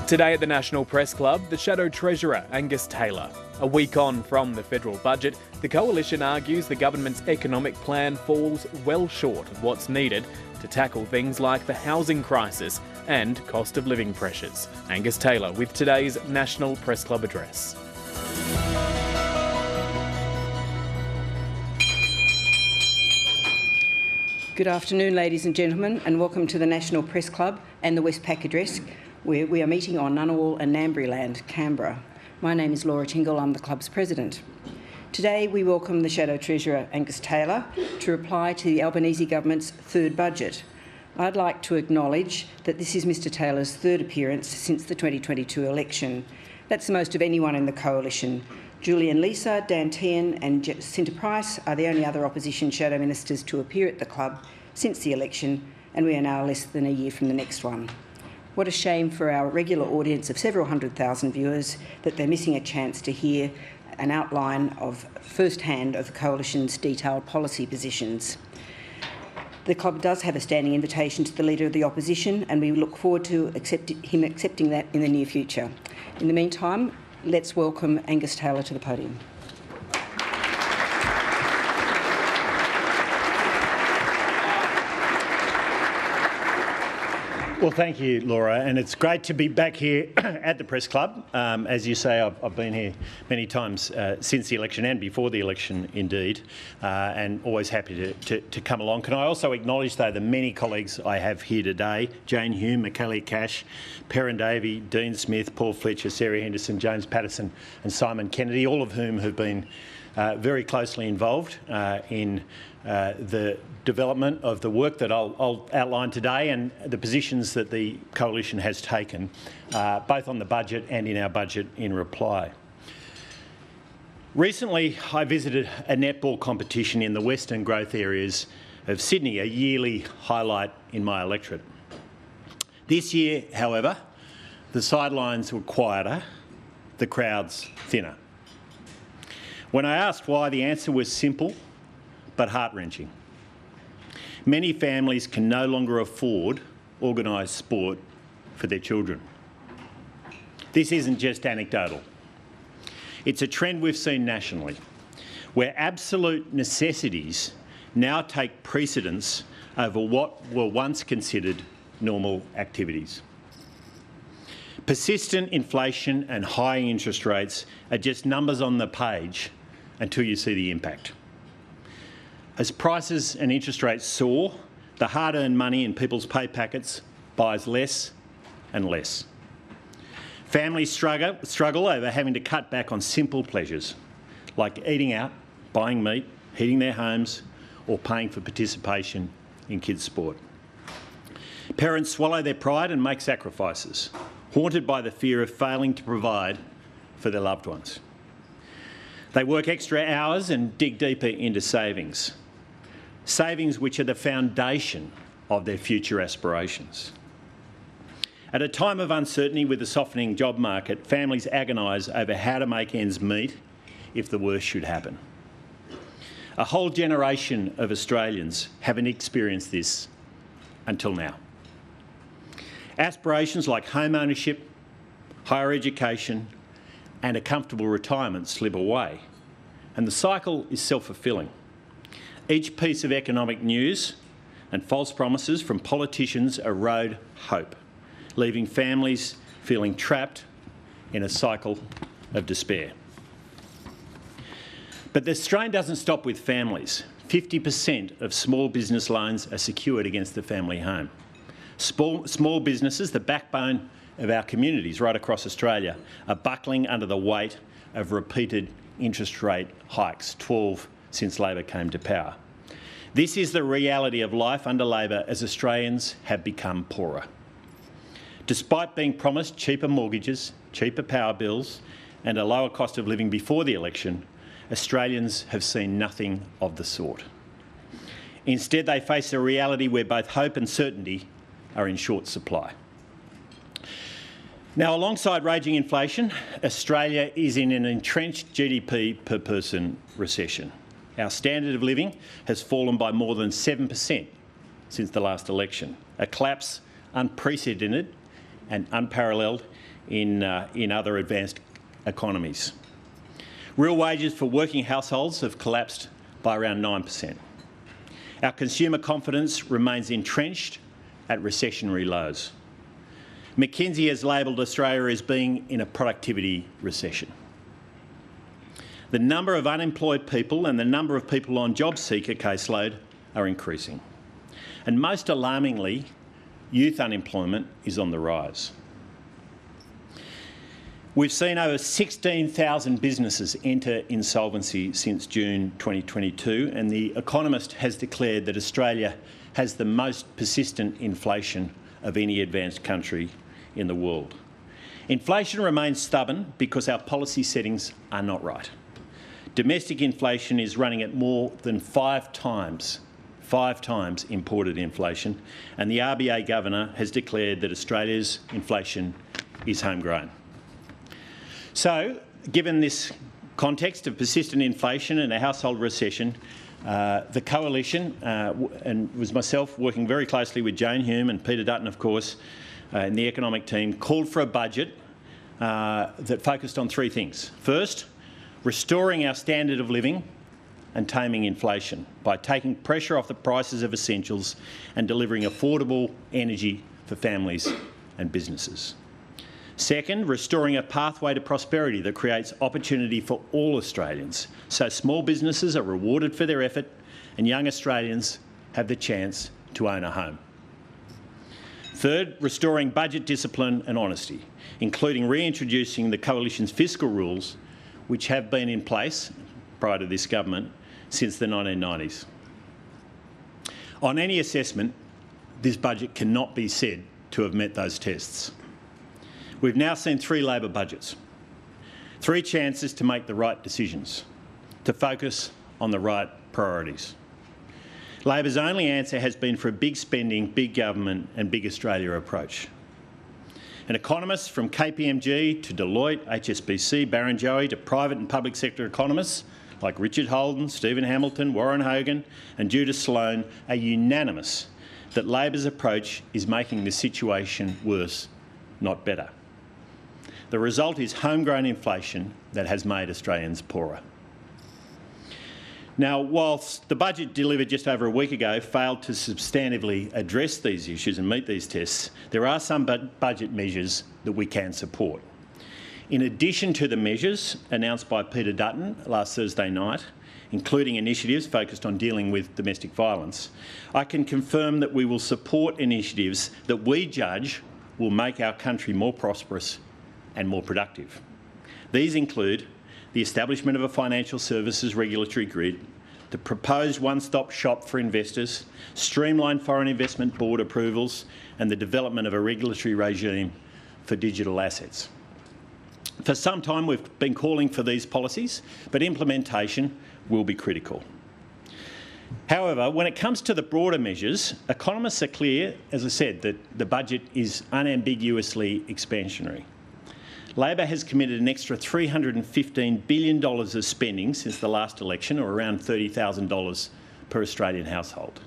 Today at the National Press Club, the Shadow Treasurer Angus Taylor. A week on from the federal budget, the Coalition argues the government's economic plan falls well short of what's needed to tackle things like the housing crisis and cost of living pressures. Angus Taylor with today's National Press Club address. Good afternoon, ladies and gentlemen, and welcome to the National Press Club and the Westpac address, where we are meeting on Ngunnawal and Ngambri land, Canberra. My name is Laura Tingle, I'm the club's president. Today we welcome the Shadow Treasurer Angus Taylor to reply to the Albanese government's third budget. I'd like to acknowledge that this is Mr Taylor's third appearance since the 2022 election. That's the most of anyone in the Coalition. Julian Leeser, Dan Tehan and Jacinta Price are the only other opposition shadow ministers to appear at the club since the election, and we are now less than a year from the next one. What a shame for our regular audience of several 100,000 viewers that they're missing a chance to hear an outline of first-hand of the Coalition's detailed policy positions. The club does have a standing invitation to the Leader of the Opposition, and we look forward to him accepting that in the near future. In the meantime, let's welcome Angus Taylor to the podium. Well, thank you, Laura, and it's great to be back here at the Press Club. As you say, I've been here many times since the election and before the election, indeed, and always happy to come along. Can I also acknowledge, though, the many colleagues I have here today: Jane Hume, Michaela Cash, Perrin Davey, Dean Smith, Paul Fletcher, Sarah Henderson, James Patterson and Simon Kennedy, all of whom have been very closely involved in the development of the work that I'll outline today and the positions that the Coalition has taken, both on the budget and in our budget in reply. Recently, I visited a netball competition in the western growth areas of Sydney, a yearly highlight in my electorate. This year, however, the sidelines were quieter, the crowds thinner. When I asked why, the answer was simple but heart-wrenching. Many families can no longer afford organised sport for their children. This isn't just anecdotal. It's a trend we've seen nationally, where absolute necessities now take precedence over what were once considered normal activities. Persistent inflation and high interest rates are just numbers on the page until you see the impact. As prices and interest rates soar, the hard-earned money in people's pay packets buys less and less. Families struggle over having to cut back on simple pleasures like eating out, buying meat, heating their homes or paying for participation in kids' sport. Parents swallow their pride and make sacrifices, haunted by the fear of failing to provide for their loved ones. They work extra hours and dig deeper into savings which are the foundation of their future aspirations. At a time of uncertainty with the softening job market, families agonise over how to make ends meet if the worst should happen. A whole generation of Australians haven't experienced this until now. Aspirations like home ownership, higher education and a comfortable retirement slip away, and the cycle is self-fulfilling. Each piece of economic news and false promises from politicians erode hope, leaving families feeling trapped in a cycle of despair. But the strain doesn't stop with families. 50% of small business loans are secured against the family home. Small businesses, the backbone of our communities right across Australia, are buckling under the weight of repeated interest rate hikes, 12 since Labor came to power. This is the reality of life under Labor as Australians have become poorer. Despite being promised cheaper mortgages, cheaper power bills and a lower cost of living before the election, Australians have seen nothing of the sort. Instead, they face a reality where both hope and certainty are in short supply. Now, alongside raging inflation, Australia is in an entrenched GDP per person recession. Our standard of living has fallen by more than 7% since the last election, a collapse unprecedented and unparalleled in other advanced economies. Real wages for working households have collapsed by around 9%. Our consumer confidence remains entrenched at recessionary lows. McKinsey has labelled Australia as being in a productivity recession. The number of unemployed people and the number of people on job seeker caseload are increasing. And most alarmingly, youth unemployment is on the rise. We've seen over 16,000 businesses enter insolvency since June 2022, and The Economist has declared that Australia has the most persistent inflation of any advanced country in the world. Inflation remains stubborn because our policy settings are not right. Domestic inflation is running at more than five times imported inflation, and the RBA Governor has declared that Australia's inflation is homegrown. So, given this context of persistent inflation and a household recession, the Coalition, and was myself working very closely with Jane Hume and Peter Dutton, of course, and the economic team, called for a budget that focused on three things. First, restoring our standard of living and taming inflation by taking pressure off the prices of essentials and delivering affordable energy for families and businesses. Second, restoring a pathway to prosperity that creates opportunity for all Australians, so small businesses are rewarded for their effort and young Australians have the chance to own a home. Third, restoring budget discipline and honesty, including reintroducing the Coalition's fiscal rules, which have been in place prior to this government since the 1990s. On any assessment, this budget cannot be said to have met those tests. We've now seen three Labor budgets, three chances to make the right decisions, to focus on the right priorities. Labor's only answer has been for a big spending, big government and big Australia approach. And economists from KPMG to Deloitte, HSBC, Barrenjoey to private and public sector economists like Richard Holden, Stephen Hamilton, Warren Hogan and Judith Sloan are unanimous that Labor's approach is making the situation worse, not better. The result is homegrown inflation that has made Australians poorer. Now, whilst the budget delivered just over a week ago failed to substantively address these issues and meet these tests, there are some budget measures that we can support. In addition to the measures announced by Peter Dutton last Thursday night, including initiatives focused on dealing with domestic violence, I can confirm that we will support initiatives that we judge will make our country more prosperous and more productive. These include the establishment of a financial services regulatory grid, the proposed one-stop shop for investors, streamlined foreign investment board approvals, and the development of a regulatory regime for digital assets. For some time we've been calling for these policies, but implementation will be critical. However, when it comes to the broader measures, economists are clear, as I said, that the budget is unambiguously expansionary. Labor has committed an extra $315 billion of spending since the last election, or around $30,000 per Australian household.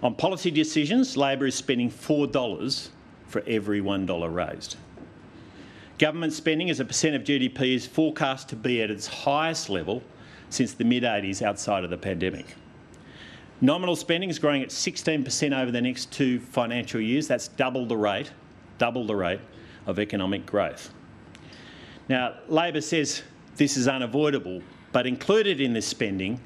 On policy decisions, Labor is spending $4 for every $1 raised. Government spending as a percent of GDP is forecast to be at its highest level since the mid-80s outside of the pandemic. Nominal spending is growing at 16% over the next 2 financial years. That's double the rate of economic growth. Now, Labor says this is unavoidable, but included in this spending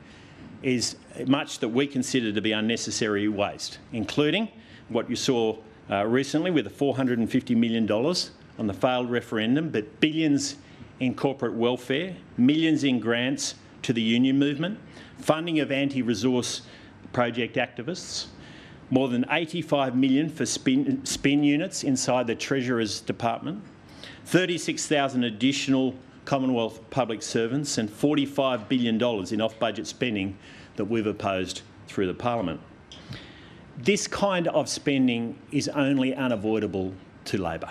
is much that we consider to be unnecessary waste, including what you saw recently with the $450 million on the failed referendum, but billions in corporate welfare, millions in grants to the union movement, funding of anti-resource project activists, more than $85 million for spin units inside the Treasurer's Department, 36,000 additional Commonwealth public servants and $45 billion in off-budget spending that we've opposed through the Parliament. This kind of spending is only unavoidable to Labor.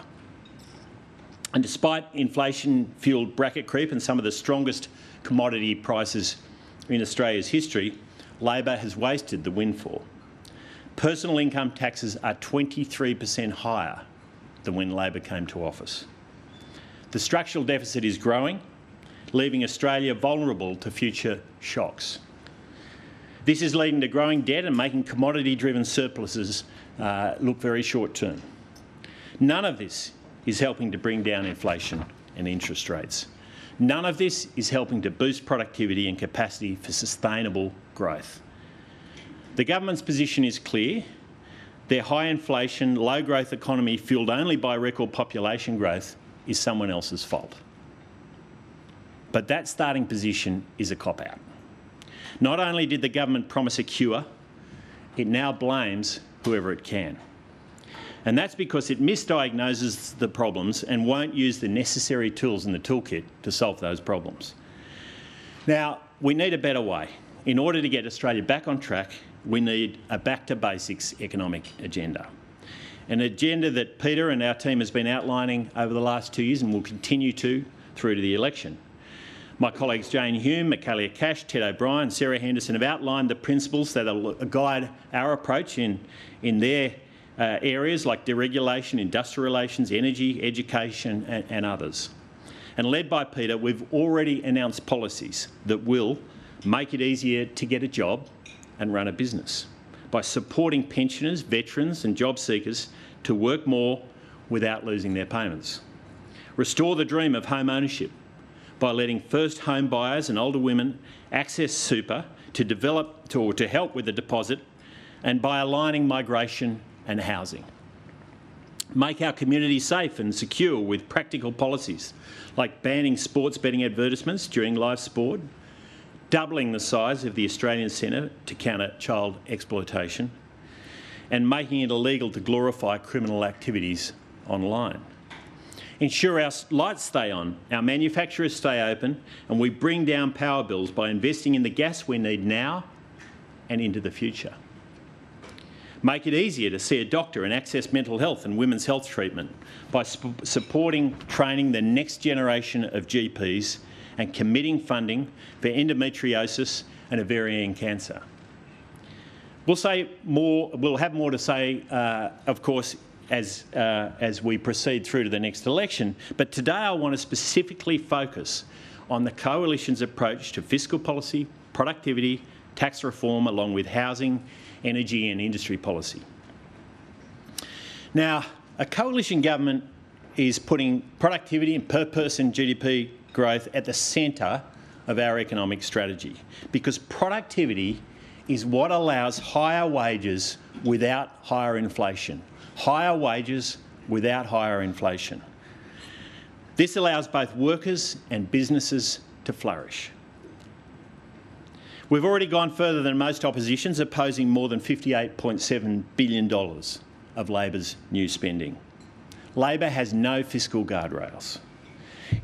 And despite inflation-fuelled bracket creep and some of the strongest commodity prices in Australia's history, Labor has wasted the windfall. Personal income taxes are 23% higher than when Labor came to office. The structural deficit is growing, leaving Australia vulnerable to future shocks. This is leading to growing debt and making commodity-driven surpluses look very short-term. None of this is helping to bring down inflation and interest rates. None of this is helping to boost productivity and capacity for sustainable growth. The government's position is clear. Their high inflation, low growth economy fuelled only by record population growth is someone else's fault. But that starting position is a cop-out. Not only did the government promise a cure, it now blames whoever it can. And that's because it misdiagnoses the problems and won't use the necessary tools in the toolkit to solve those problems. Now, we need a better way. In order to get Australia back on track, we need a back-to-basics economic agenda. An agenda that Peter and our team has been outlining over the last 2 years and will continue to through to the election. My colleagues Jane Hume, Michaelia Cash, Ted O'Brien and Sarah Henderson have outlined the principles that will guide our approach in their areas like deregulation, industrial relations, energy, education and others. And led by Peter, we've already announced policies that will make it easier to get a job and run a business by supporting pensioners, veterans and job seekers to work more without losing their payments. Restore the dream of home ownership by letting first home buyers and older women access super to help with the deposit, and by aligning migration and housing. Make our community safe and secure with practical policies like banning sports betting advertisements during live sport, doubling the size of the Australian Centre to counter child exploitation, and making it illegal to glorify criminal activities online. Ensure our lights stay on, our manufacturers stay open, and we bring down power bills by investing in the gas we need now and into the future. Make it easier to see a doctor and access mental health and women's health treatment by supporting training the next generation of GPs and committing funding for endometriosis and ovarian cancer. We'll have more to say, of course, as we proceed through to the next election, but today I want to specifically focus on the Coalition's approach to fiscal policy, productivity, tax reform, along with housing, energy and industry policy. Now, a Coalition government is putting productivity and per-person GDP growth at the centre of our economic strategy, because productivity is what allows higher wages without higher inflation. Higher wages without higher inflation. This allows both workers and businesses to flourish. We've already gone further than most oppositions, opposing more than $58.7 billion of Labor's new spending. Labor has no fiscal guardrails.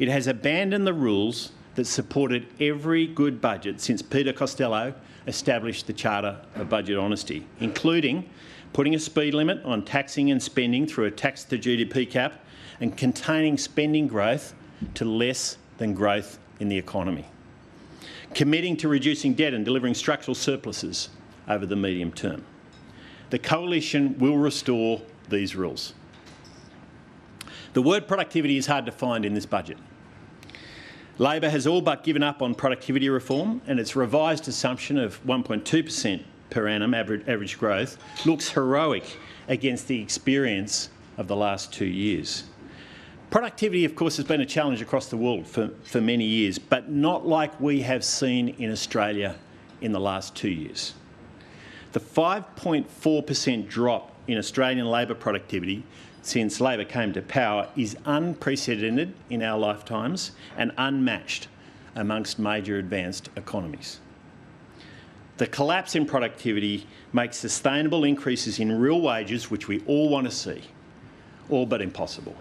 It has abandoned the rules that supported every good budget since Peter Costello established the Charter of Budget Honesty, including putting a speed limit on taxing and spending through a tax to GDP cap and containing spending growth to less than growth in the economy. Committing to reducing debt and delivering structural surpluses over the medium term. The Coalition will restore these rules. The word productivity is hard to find in this budget. Labor has all but given up on productivity reform, and its revised assumption of 1.2% per annum average growth looks heroic against the experience of the last 2 years. Productivity, of course, has been a challenge across the world for many years, but not like we have seen in Australia in the last 2 years. The 5.4% drop in Australian labour productivity since Labor came to power is unprecedented in our lifetimes and unmatched amongst major advanced economies. The collapse in productivity makes sustainable increases in real wages, which we all want to see, all but impossible.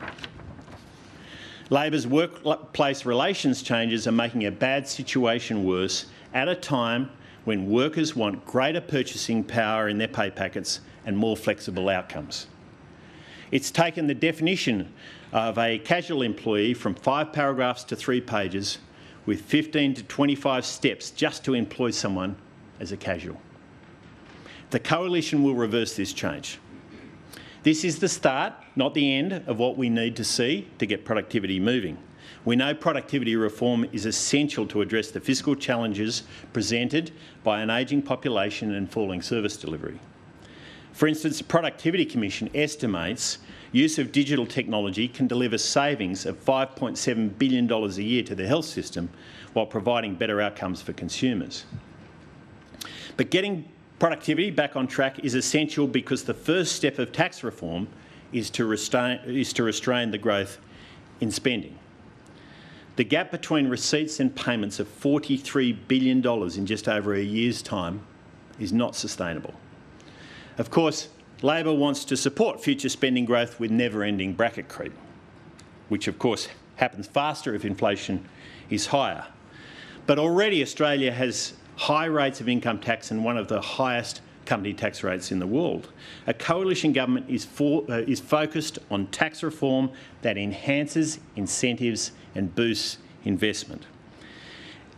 Labor's workplace relations changes are making a bad situation worse at a time when workers want greater purchasing power in their pay packets and more flexible outcomes. It's taken the definition of a casual employee from 5 paragraphs to 3 pages with 15 to 25 steps just to employ someone as a casual. The Coalition will reverse this change. This is the start, not the end, of what we need to see to get productivity moving. We know productivity reform is essential to address the fiscal challenges presented by an ageing population and falling service delivery. For instance, the Productivity Commission estimates use of digital technology can deliver savings of $5.7 billion a year to the health system while providing better outcomes for consumers. But getting productivity back on track is essential because the first step of tax reform is to restrain the growth in spending. The gap between receipts and payments of $43 billion in just over a year's time is not sustainable. Of course, Labor wants to support future spending growth with never-ending bracket creep, which of course happens faster if inflation is higher. But already Australia has high rates of income tax and one of the highest company tax rates in the world. A coalition government is focused on tax reform that enhances incentives and boosts investment.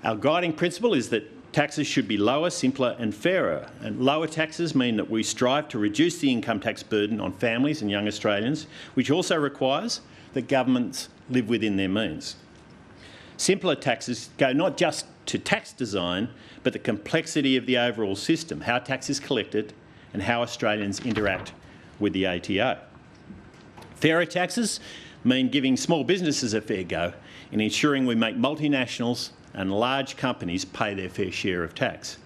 Our guiding principle is that taxes should be lower, simpler and fairer. And lower taxes mean that we strive to reduce the income tax burden on families and young Australians, which also requires that governments live within their means. Simpler taxes go not just to tax design, but the complexity of the overall system, how tax is collected and how Australians interact with the ATO. Fairer taxes mean giving small businesses a fair go and ensuring we make multinationals and large companies pay their fair share of tax.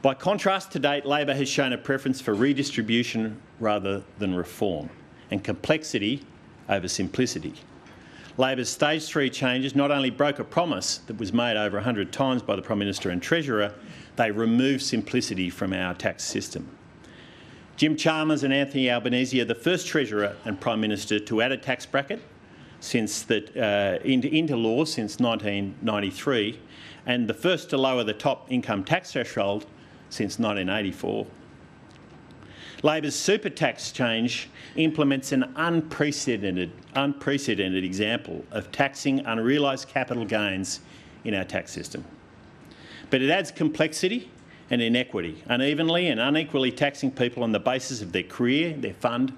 By contrast, to date, Labor has shown a preference for redistribution rather than reform, and complexity over simplicity. Labor's Stage 3 changes not only broke a promise that was made over 100 times by the Prime Minister and Treasurer, they removed simplicity from our tax system. Jim Chalmers and Anthony Albanese are the first Treasurer and Prime Minister to add a tax bracket into law since 1993, and the first to lower the top income tax threshold since 1984. Labor's super tax change implements an unprecedented example of taxing unrealised capital gains in our tax system. But it adds complexity and inequity, unevenly and unequally taxing people on the basis of their career, their fund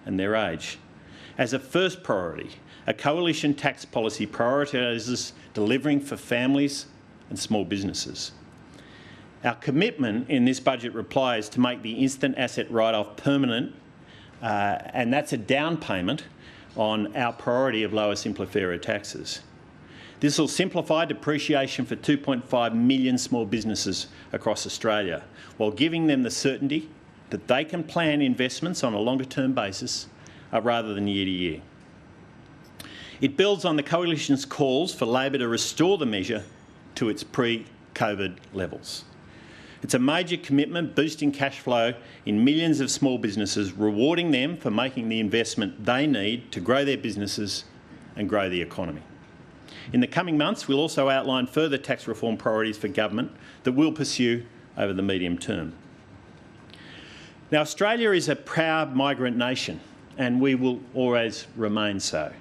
and their age. As a first priority, a coalition tax policy prioritises delivering for families and small businesses. Our commitment in this budget reply is to make the instant asset write-off permanent, and that's a down payment on our priority of lower, simpler, fairer taxes. This will simplify depreciation for 2.5 million small businesses across Australia, while giving them the certainty that they can plan investments on a longer-term basis rather than year to year. It builds on the Coalition's calls for Labor to restore the measure to its pre-COVID levels. It's a major commitment boosting cash flow in millions of small businesses, rewarding them for making the investment they need to grow their businesses and grow the economy. In the coming months, we'll also outline further tax reform priorities for government that we'll pursue over the medium term. Now, Australia is a proud migrant nation, and we will always remain so.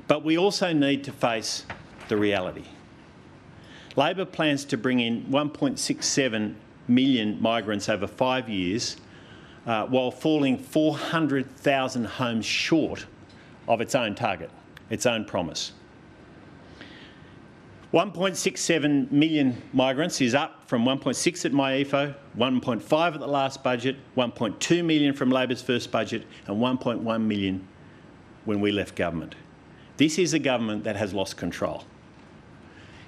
But we also need to face the reality. Labor plans to bring in 1.67 million migrants over 5 years, while falling 400,000 homes short of its own target, its own promise. 1.67 million migrants is up from 1.6 at MyEFO, 1.5 at the last budget, 1.2 million from Labor's first budget, and 1.1 million when we left government. This is a government that has lost control.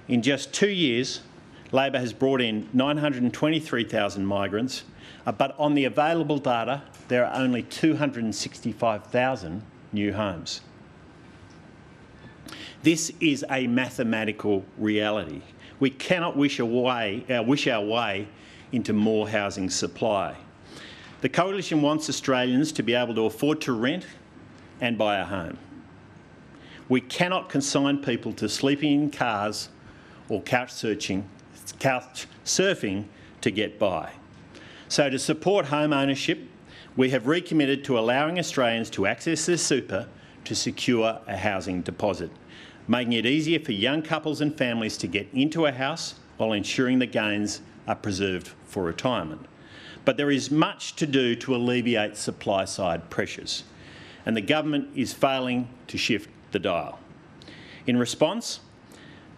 In just 2 years, Labor has brought in 923,000 migrants, but on the available data, there are only 265,000 new homes. This is a mathematical reality. We cannot wish our way into more housing supply. The Coalition wants Australians to be able to afford to rent and buy a home. We cannot consign people to sleeping in cars or couch surfing to get by. So to support home ownership, we have recommitted to allowing Australians to access their super to secure a housing deposit, making it easier for young couples and families to get into a house while ensuring the gains are preserved for retirement. But there is much to do to alleviate supply-side pressures, and the government is failing to shift the dial. In response,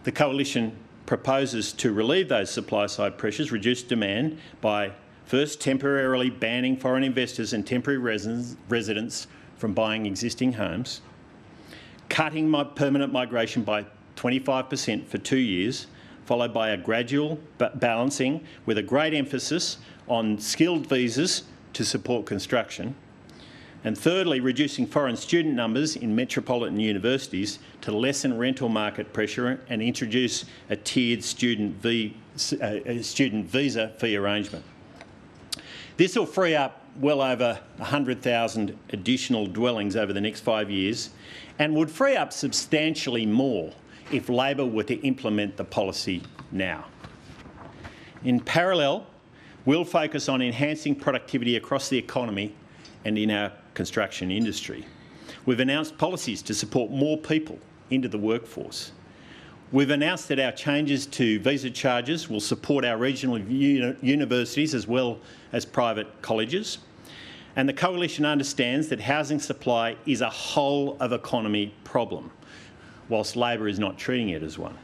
the Coalition proposes to relieve those supply-side pressures, reduce demand by first temporarily banning foreign investors and temporary residents from buying existing homes, cutting permanent migration by 25% for 2 years, followed by a gradual balancing with a great emphasis on skilled visas to support construction, and thirdly, reducing foreign student numbers in metropolitan universities to lessen rental market pressure and introduce a tiered student visa fee arrangement. This will free up well over 100,000 additional dwellings over the next 5 years and would free up substantially more if Labor were to implement the policy now. In parallel, we'll focus on enhancing productivity across the economy and in our construction industry. We've announced policies to support more people into the workforce. We've announced that our changes to visa charges will support our regional universities as well as private colleges. And the Coalition understands that housing supply is a whole of economy problem, whilst Labor is not treating it as one.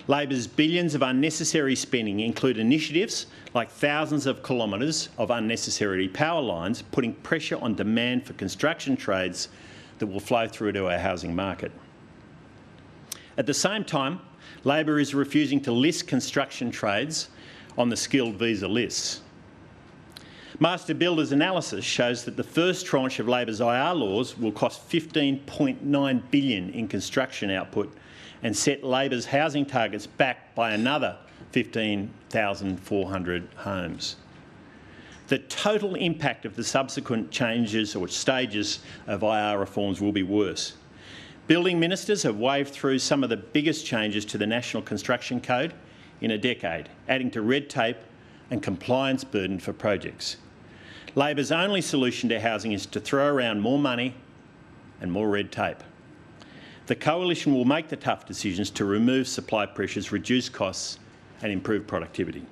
Labor's billions of unnecessary spending include initiatives like thousands of kilometres of unnecessary power lines, putting pressure on demand for construction trades that will flow through to our housing market. At the same time, Labor is refusing to list construction trades on the skilled visa lists. Master Builders analysis shows that the first tranche of Labor's IR laws will cost $15.9 billion in construction output and set Labor's housing targets back by another 15,400 homes. The total impact of the subsequent changes or stages of IR reforms will be worse. Building ministers have waved through some of the biggest changes to the National Construction Code in a decade, adding to red tape and compliance burden for projects. Labor's only solution to housing is to throw around more money and more red tape. The Coalition will make the tough decisions to remove supply pressures, reduce costs and improve productivity.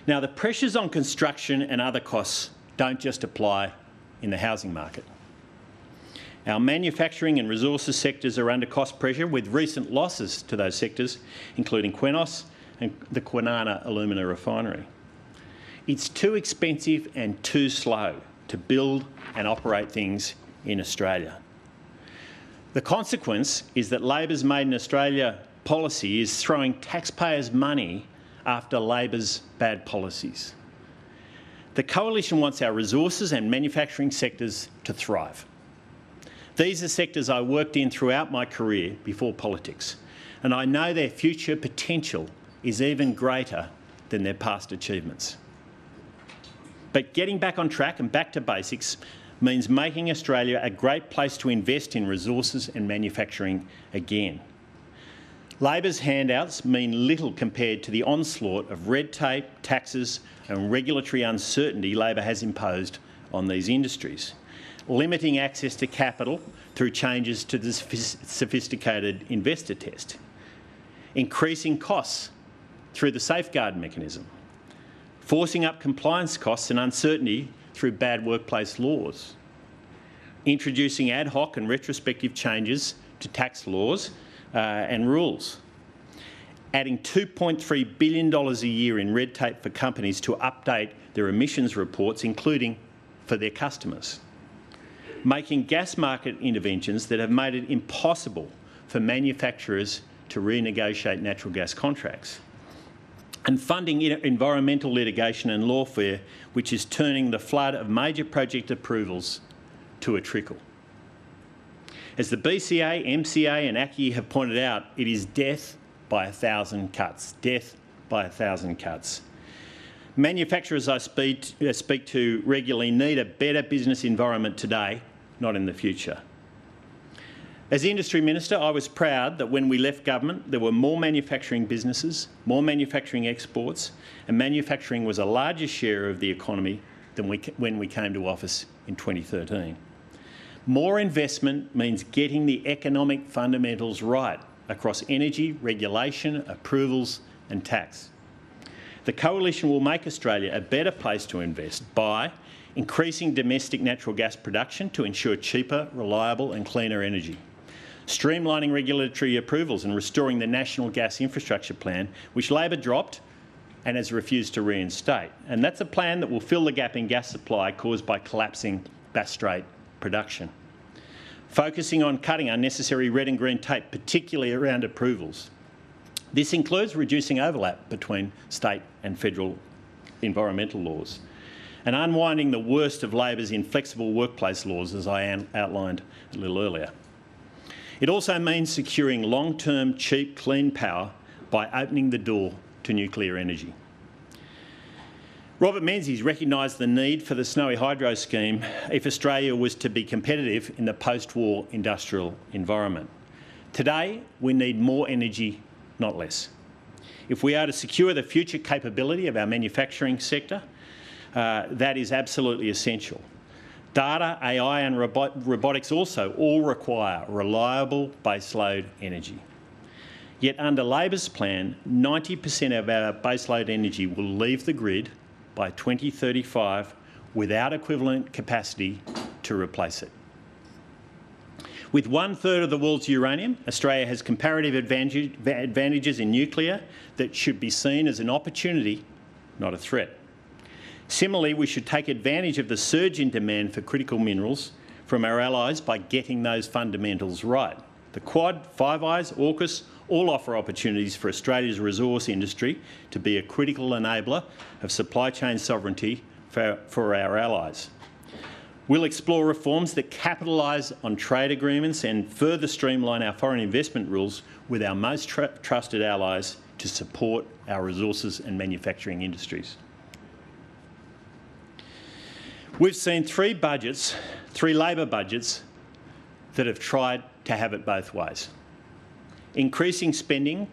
Now, the pressures on construction and other costs don't just apply in the housing market. Our manufacturing and resources sectors are under cost pressure, with recent losses to those sectors, including Qenos and the Kwinana alumina refinery. It's too expensive and too slow to build and operate things in Australia. The consequence is that Labor's Made in Australia policy is throwing taxpayers' money after Labor's bad policies. The Coalition wants our resources and manufacturing sectors to thrive. These are sectors I worked in throughout my career before politics, and I know their future potential is even greater than their past achievements. But getting back on track and back to basics means making Australia a great place to invest in resources and manufacturing again. Labor's handouts mean little compared to the onslaught of red tape, taxes and regulatory uncertainty Labor has imposed on these industries, limiting access to capital through changes to the sophisticated investor test, increasing costs through the safeguard mechanism, forcing up compliance costs and uncertainty through bad workplace laws, introducing ad hoc and retrospective changes to tax laws and rules, adding $2.3 billion a year in red tape for companies to update their emissions reports, including for their customers, making gas market interventions that have made it impossible for manufacturers to renegotiate natural gas contracts, and funding environmental litigation and lawfare, which is turning the flood of major project approvals to a trickle. As the BCA, MCA and ACCI have pointed out, it is death by 1,000 cuts. Death by 1,000 cuts. Manufacturers I speak to regularly need a better business environment today, not in the future. As Industry Minister, I was proud that when we left government, there were more manufacturing businesses, more manufacturing exports, and manufacturing was a larger share of the economy than when we came to office in 2013. More investment means getting the economic fundamentals right across energy, regulation, approvals and tax. The Coalition will make Australia a better place to invest by increasing domestic natural gas production to ensure cheaper, reliable and cleaner energy, streamlining regulatory approvals and restoring the National Gas Infrastructure Plan, which Labor dropped and has refused to reinstate. And that's a plan that will fill the gap in gas supply caused by collapsing Bass Strait production. Focusing on cutting unnecessary red and green tape, particularly around approvals. This includes reducing overlap between state and federal environmental laws and unwinding the worst of Labor's inflexible workplace laws, as I outlined a little earlier. It also means securing long-term, cheap, clean power by opening the door to nuclear energy. Robert Menzies recognised the need for the Snowy Hydro scheme if Australia was to be competitive in the post-war industrial environment. Today, we need more energy, not less. If we are to secure the future capability of our manufacturing sector, that is absolutely essential. Data, AI and robotics also all require reliable baseload energy. Yet under Labor's plan, 90% of our baseload energy will leave the grid by 2035 without equivalent capacity to replace it. With 1/3 of the world's uranium, Australia has comparative advantages in nuclear that should be seen as an opportunity, not a threat. Similarly, we should take advantage of the surge in demand for critical minerals from our allies by getting those fundamentals right. The Quad, Five Eyes, AUKUS all offer opportunities for Australia's resource industry to be a critical enabler of supply chain sovereignty for our allies. We'll explore reforms that capitalise on trade agreements and further streamline our foreign investment rules with our most trusted allies to support our resources and manufacturing industries. We've seen three Labor budgets, that have tried to have it both ways. Increasing spending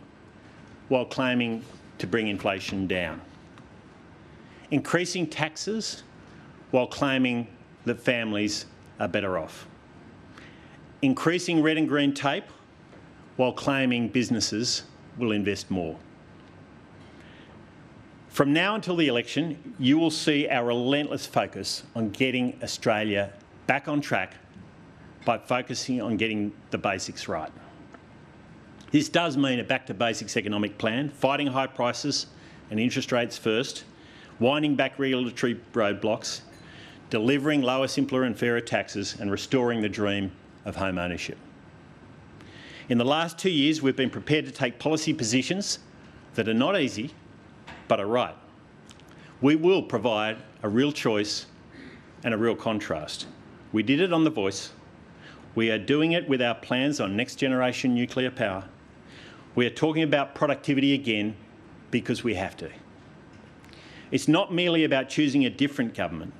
while claiming to bring inflation down. Increasing taxes while claiming that families are better off. Increasing red and green tape while claiming businesses will invest more. From now until the election, you will see our relentless focus on getting Australia back on track by focusing on getting the basics right. This does mean a back-to-basics economic plan, fighting high prices and interest rates first, winding back regulatory roadblocks, delivering lower, simpler and fairer taxes and restoring the dream of home ownership. In the last 2 years, we've been prepared to take policy positions that are not easy, but are right. We will provide a real choice and a real contrast. We did it on The Voice. We are doing it with our plans on next-generation nuclear power. We are talking about productivity again because we have to. It's not merely about choosing a different government.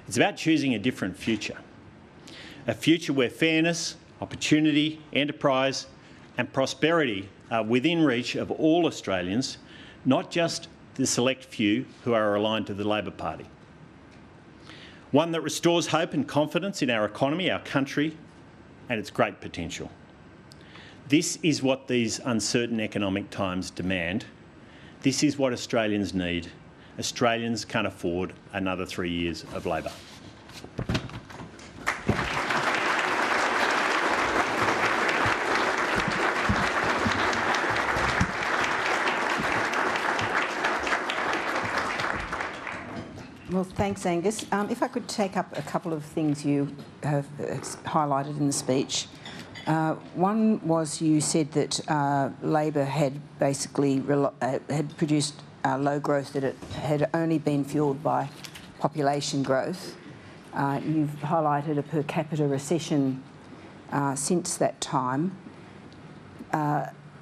It's about choosing a different future. A future where fairness, opportunity, enterprise and prosperity are within reach of all Australians, not just the select few who are aligned to the Labor Party. One that restores hope and confidence in our economy, our country and its great potential. This is what these uncertain economic times demand. This is what Australians need. Australians can't afford another 3 years of Labor. Well, thanks, Angus. If I could take up a couple of things you have highlighted in the speech. One was you said that Labor had basically had produced low growth, that it had only been fuelled by population growth. You've highlighted a per capita recession since that time.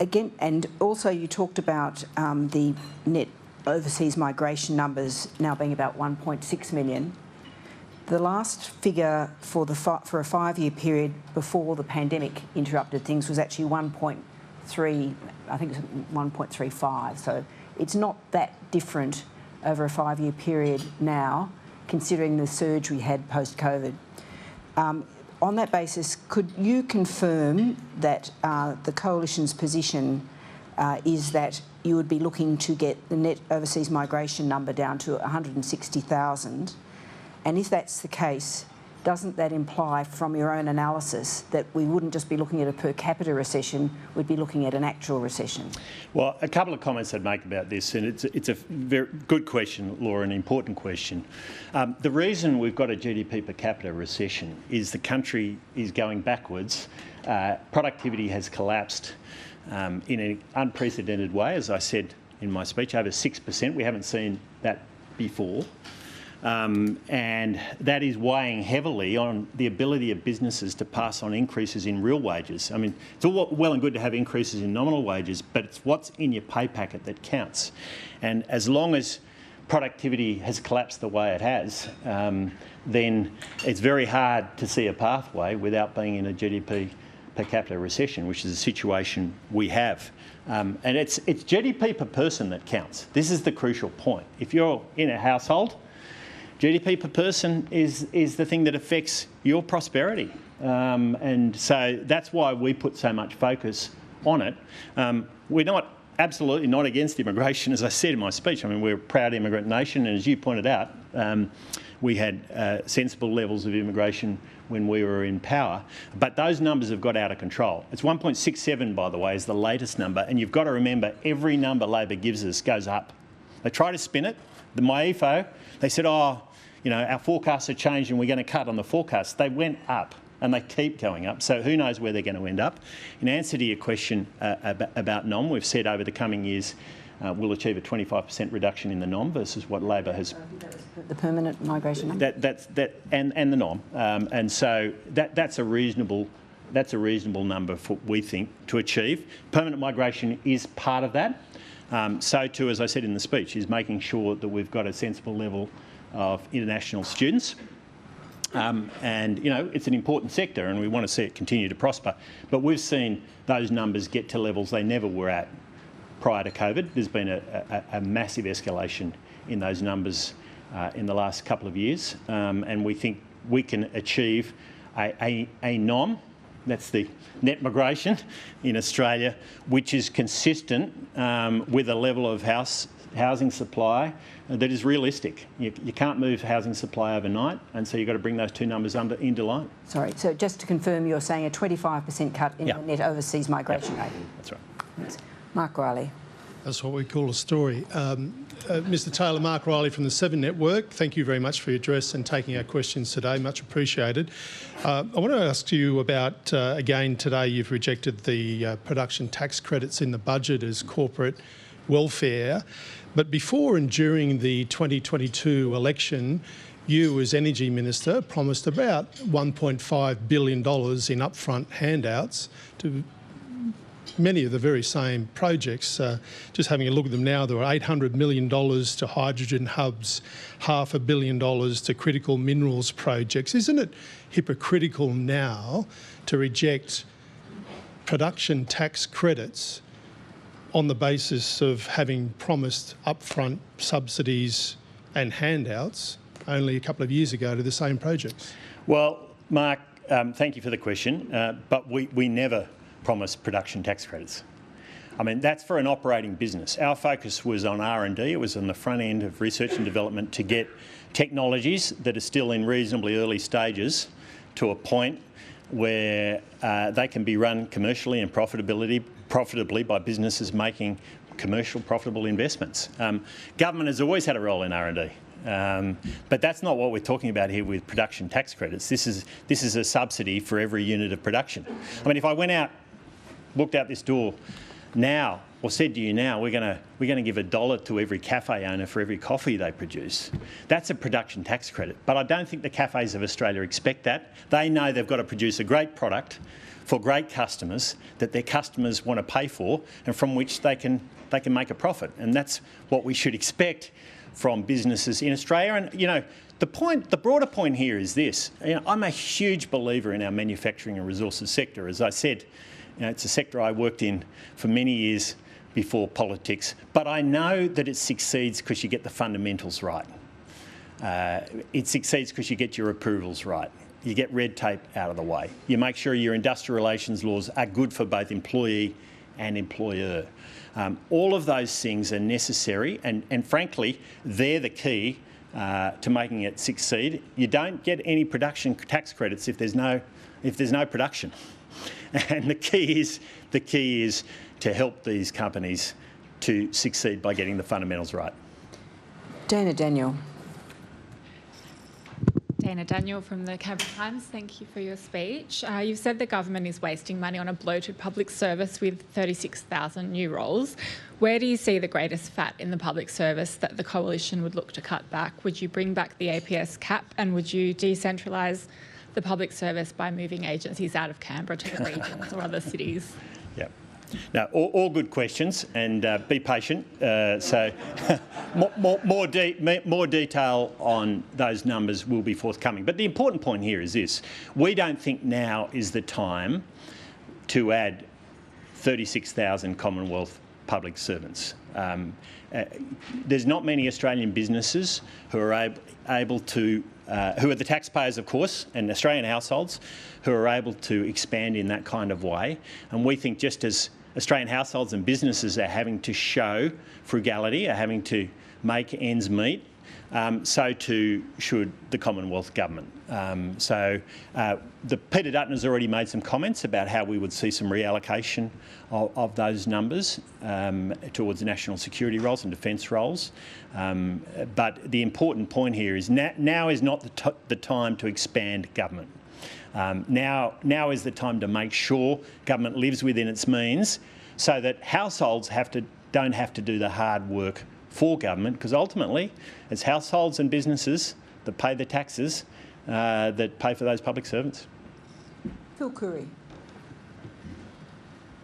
Again, and also you talked about the net overseas migration numbers now being about 1.6 million. The last figure for a 5-year period before the pandemic interrupted things was actually 1.3, I think it was 1.35. So it's not that different over a 5-year period now, considering the surge we had post-COVID. On that basis, could you confirm that the Coalition's position is that you would be looking to get the net overseas migration number down to 160,000? And if that's the case, doesn't that imply from your own analysis that we wouldn't just be looking at a per capita recession, we'd be looking at an actual recession? Well, a couple of comments I'd make about this, and it's a very good question, Laura, an important question. The reason we've got a GDP per capita recession is the country is going backwards. Productivity has collapsed in an unprecedented way, as I said in my speech, over 6%. We haven't seen that before. And that is weighing heavily on the ability of businesses to pass on increases in real wages. I mean, it's all well and good to have increases in nominal wages, but it's what's in your pay packet that counts. And as long as productivity has collapsed the way it has, then it's very hard to see a pathway without being in a GDP per capita recession, which is a situation we have. And it's GDP per person that counts. This is the crucial point. If you're in a household, GDP per person is the thing that affects your prosperity. And so that's why we put so much focus on it. We're absolutely not against immigration, as I said in my speech. I mean, we're a proud immigrant nation, and as you pointed out, we had sensible levels of immigration when we were in power. But those numbers have got out of control. It's 1.67, by the way, is the latest number, and you've got to remember every number Labor gives us goes up. They try to spin it. The MyEFO, they said, our forecasts have changed and we're going to cut on the forecasts. They went up and they keep going up. So who knows where they're going to end up. In answer to your question about NOM, we've said over the coming years we'll achieve a 25% reduction in the NOM versus what Labor has. I think that was the permanent migration number. And the NOM. And so that's a reasonable number for, we think, to achieve. Permanent migration is part of that. So too, as I said in the speech, is making sure that we've got a sensible level of international students. And, it's an important sector and we want to see it continue to prosper. But we've seen those numbers get to levels they never were at prior to COVID. There's been a massive escalation in those numbers in the last couple of years. And we think we can achieve a NOM, that's the net migration in Australia, which is consistent with a level of housing supply that is realistic. You can't move housing supply overnight, and so you've got to bring those two numbers into line. Sorry, so just to confirm, you're saying a 25% cut in the net overseas migration rate? That's right. Thanks. Mark Riley. That's what we call a story. Mr Taylor, Mark Riley from the 7 Network, thank you very much for your address and taking our questions today, much appreciated. I want to ask you about, again today you've rejected the production tax credits in the budget as corporate welfare, but before and during the 2022 election, you as Energy Minister promised about $1.5 billion in upfront handouts to many of the very same projects. Just having a look at them now, there were $800 million to hydrogen hubs, $500 million to critical minerals projects. Isn't it hypocritical now to reject production tax credits on the basis of having promised upfront subsidies and handouts only a couple of years ago to the same projects? Well, Mark, thank you for the question, but we never promised production tax credits. I mean, that's for an operating business. Our focus was on R&D. It was on the front end of research and development to get technologies that are still in reasonably early stages to a point where they can be run commercially and profitably by businesses making commercial profitable investments. Government has always had a role in R&D. But that's not what we're talking about here with production tax credits. This is a subsidy for every unit of production. I mean, if I walked out this door now, or said to you now, we're going to give $1 to every cafe owner for every coffee they produce, that's a production tax credit. But I don't think the cafes of Australia expect that. They know they've got to produce a great product for great customers that their customers want to pay for, and from which they can make a profit. And that's what we should expect from businesses in Australia. And the broader point here is this. I'm a huge believer in our manufacturing and resources sector. As I said, it's a sector I worked in for many years before politics, but I know that it succeeds because you get the fundamentals right. It succeeds because you get your approvals right. You get red tape out of the way. You make sure your industrial relations laws are good for both employee and employer. All of those things are necessary, and frankly, they're the key to making it succeed. You don't get any production tax credits if there's no production, and the key is to help these companies to succeed by getting the fundamentals right. Dana Daniel. Dana Daniel from the Canberra Times. Thank you for your speech. You've said the government is wasting money on a bloated public service with 36,000 new roles. Where do you see the greatest fat in the public service that the coalition would look to cut back? Would you bring back the APS cap, and would you decentralise the public service by moving agencies out of Canberra to the regions or other cities? Yep. Now, all good questions, and be patient. So more detail on those numbers will be forthcoming. But the important point here is this. We don't think now is the time to add 36,000 Commonwealth public servants. There's not many Australian businesses who are able to, who are the taxpayers, of course, and Australian households who are able to expand in that kind of way. And we think just as Australian households and businesses are having to show frugality, are having to make ends meet, so too should the Commonwealth Government. Peter Dutton has already made some comments about how we would see some reallocation of those numbers towards national security roles and defence roles. But the important point here is now is not the time to expand government. Now is the time to make sure government lives within its means, so that households don't have to do the hard work for government, because ultimately it's households and businesses that pay the taxes that pay for those public servants. Phil Curry.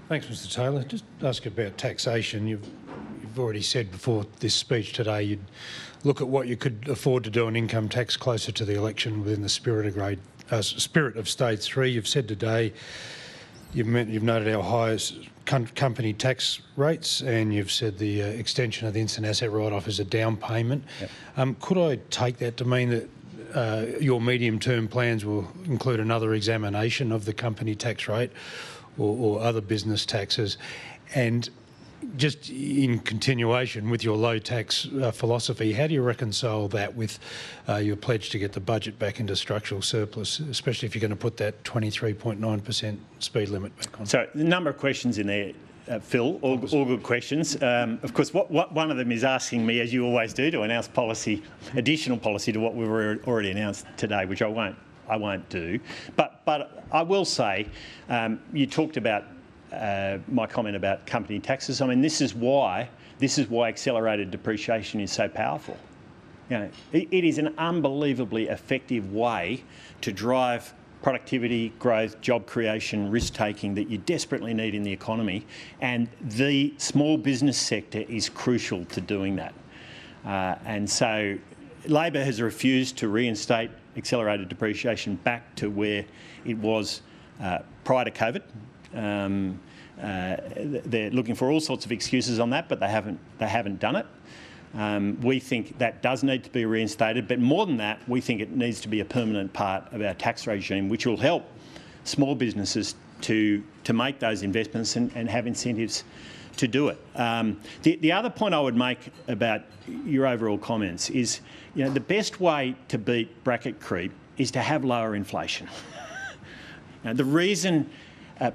Thanks, Mr Taylor. Just ask about taxation. You've already said before this speech today you'd look at what you could afford to do on income tax closer to the election within the spirit of Stage 3. You've said today, you've noted our highest company tax rates, and you've said the extension of the instant asset write-off is a down payment. Yep. Could I take that to mean that your medium-term plans will include another examination of the company tax rate or other business taxes? And just in continuation with your low tax philosophy, how do you reconcile that with your pledge to get the budget back into structural surplus, especially if you're going to put that 23.9% speed limit back on? So, a number of questions in there, Phil, all good questions. Of course, one of them is asking me, as you always do, to announce additional policy to what we've already announced today, which I won't do. But I will say, you talked about my comment about company taxes. I mean, this is why accelerated depreciation is so powerful. You know, it is an unbelievably effective way to drive productivity, growth, job creation, risk-taking that you desperately need in the economy, and the small business sector is crucial to doing that. And so Labor has refused to reinstate accelerated depreciation back to where it was prior to COVID. They're looking for all sorts of excuses on that, but they haven't done it. We think that does need to be reinstated, but more than that, we think it needs to be a permanent part of our tax regime, which will help small businesses to make those investments and have incentives to do it. The other point I would make about your overall comments is, you know, the best way to beat bracket creep is to have lower inflation. Now, the reason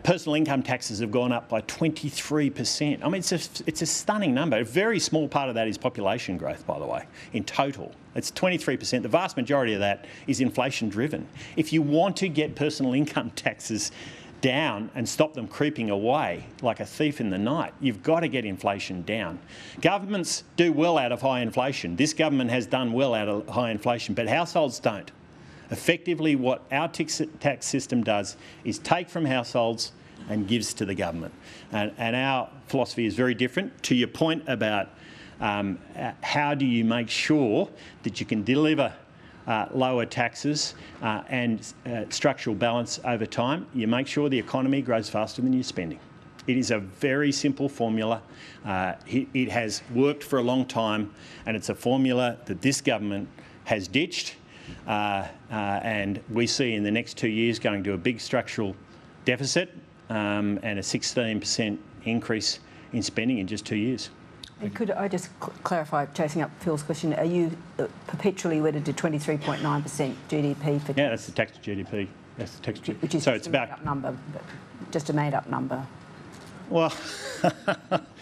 personal income taxes have gone up by 23%. I mean, it's a stunning number. A very small part of that is population growth, by the way, in total. It's 23%. The vast majority of that is inflation-driven. If you want to get personal income taxes down and stop them creeping away like a thief in the night, you've got to get inflation down. Governments do well out of high inflation. This government has done well out of high inflation, but households don't. Effectively, what our tax system does is take from households and gives to the government. And our philosophy is very different. To your point about how do you make sure that you can deliver lower taxes and structural balance over time, you make sure the economy grows faster than you're spending. It is a very simple formula. It has worked for a long time, and it's a formula that this government has ditched. And we see in the next 2 years going to a big structural deficit and a 16% increase in spending in just 2 years. And could I just clarify, chasing up Phil's question, are you perpetually wedded to 23.9% GDP for... Yeah, that's the tax to GDP. That's the tax to... Which is so just it's a made-up number, just a made-up number. Well,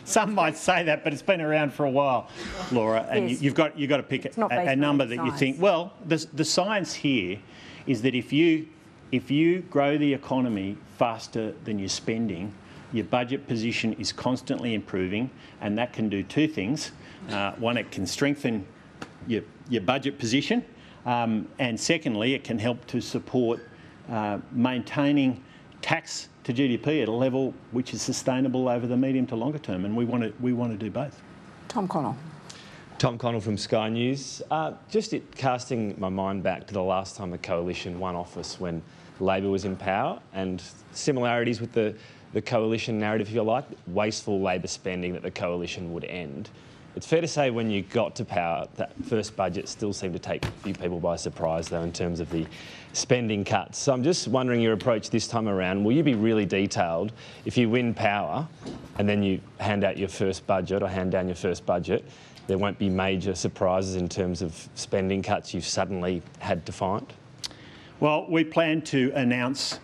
some might say that, but it's been around for a while, Laura, and Yes. you've got to pick a number that you think. Well, the science here is that if you grow the economy faster than you're spending, your budget position is constantly improving, and that can do two things. One, it can strengthen your budget position, and secondly, it can help to support maintaining tax to GDP at a level which is sustainable over the medium to longer term, and we want to do both. Tom Connell. Tom Connell from Sky News. Just casting my mind back to the last time the coalition won office when Labor was in power, and similarities with the coalition narrative, if you like, wasteful Labor spending that the coalition would end. It's fair to say when you got to power, that first budget still seemed to take a few people by surprise, though, in terms of the spending cuts. So I'm just wondering your approach this time around. Will you be really detailed if you win power and then you hand out your first budget or hand down your first budget? There won't be major surprises in terms of spending cuts you've suddenly had to find? Well, we plan to announce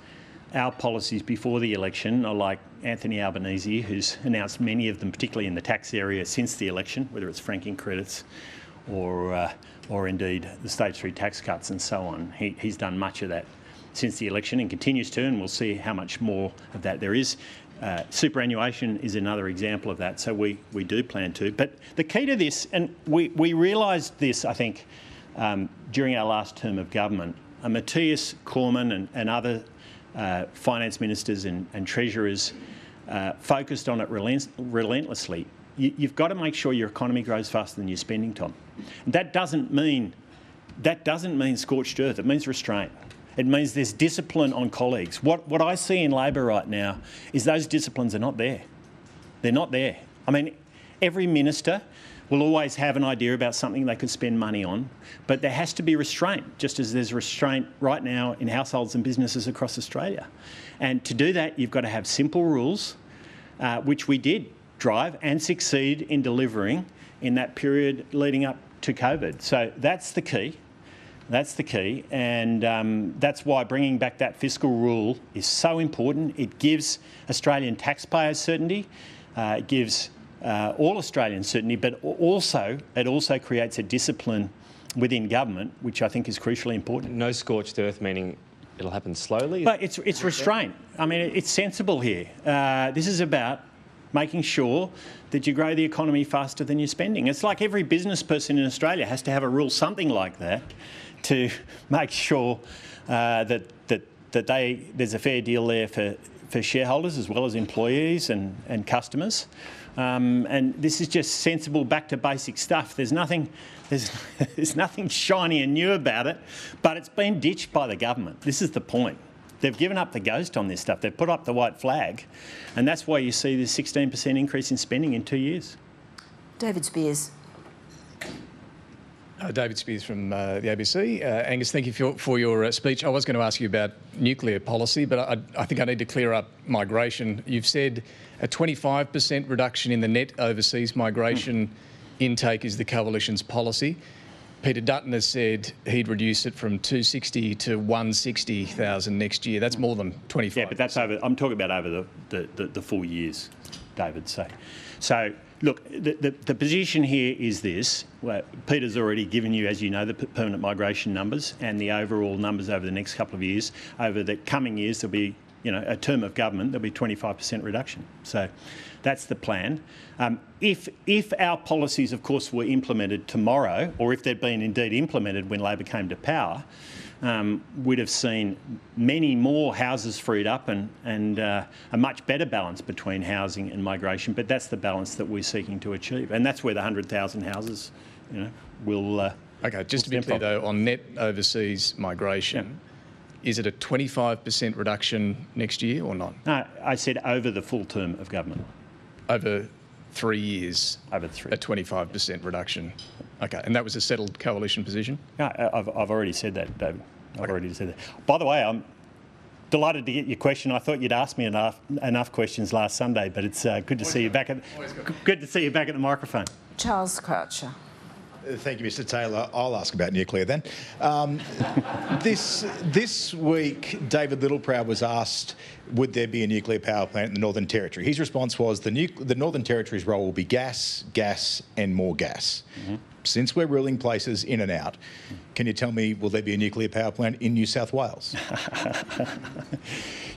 our policies before the election, like Anthony Albanese, who's announced many of them, particularly in the tax area, since the election, whether it's franking credits or indeed the stage 3 tax cuts and so on. He's done much of that since the election and continues to, and we'll see how much more of that there is. Superannuation is another example of that, so we do plan to. But the key to this, and we realised this, I think, during our last term of government, Matthias Cormann and other finance ministers and treasurers focused on it relentlessly. You've got to make sure your economy grows faster than your spending, Tom. And that doesn't mean scorched earth. It means restraint. It means there's discipline on colleagues. What I see in Labor right now is those disciplines are not there. They're not there. I mean, every minister will always have an idea about something they could spend money on, but there has to be restraint, just as there's restraint right now in households and businesses across Australia. And to do that, you've got to have simple rules, which we did drive and succeed in delivering in that period leading up to COVID. So that's the key. That's the key, and that's why bringing back that fiscal rule is so important. It gives Australian taxpayers certainty. It gives all Australians certainty, but it also creates a discipline within government, which I think is crucially important. No scorched earth, meaning it'll happen slowly? But it's restraint. I mean, it's sensible here. This is about making sure that you grow the economy faster than you're spending. It's like every business person in Australia has to have a rule something like that to make sure that there's a fair deal there for shareholders as well as employees and customers. And this is just sensible, back to basic stuff. There's nothing shiny and new about it, but it's been ditched by the government. This is the point. They've given up the ghost on this stuff. They've put up the white flag, and that's why you see this 16% increase in spending in 2 years. David Spears. David Spears from the ABC. Angus, thank you for your speech. I was going to ask you about nuclear policy, but I think I need to clear up migration. You've said a 25% reduction in the net overseas migration intake is the coalition's policy. Peter Dutton has said he'd reduce it from 260 to 160,000 next year. That's more than 25%. Yeah, but that's over. I'm talking about over the 4 years, David. So look, the position here is this. Well, Peter's already given you, as you know, the permanent migration numbers and the overall numbers over the next couple of years. Over the coming years, there'll be, a term of government, there'll be 25% reduction. So that's the plan. If our policies, of course, were implemented tomorrow, or if they'd been indeed implemented when Labor came to power, we'd have seen many more houses freed up and a much better balance between housing and migration. But that's the balance that we're seeking to achieve, and that's where the 100,000 houses, will. Okay, just to be clear though, on net overseas migration, is it a 25% reduction next year or not? No, I said over the full term of government. Over 3 years? Over 3. A 25% reduction. Okay, and that was a settled coalition position? No, I've already said that, David. I've already said that. By the way, delighted to get your question. I thought you'd asked me enough questions last Sunday, but it's good to see you back at the microphone. Charles Croucher. Thank you, Mr Taylor. I'll ask about nuclear then. This week, David Littleproud was asked, would there be a nuclear power plant in the Northern Territory? His response was, the Northern Territory's role will be gas, gas and more gas. Mm-hmm. Since we're ruling places in and out, can you tell me, will there be a nuclear power plant in New South Wales?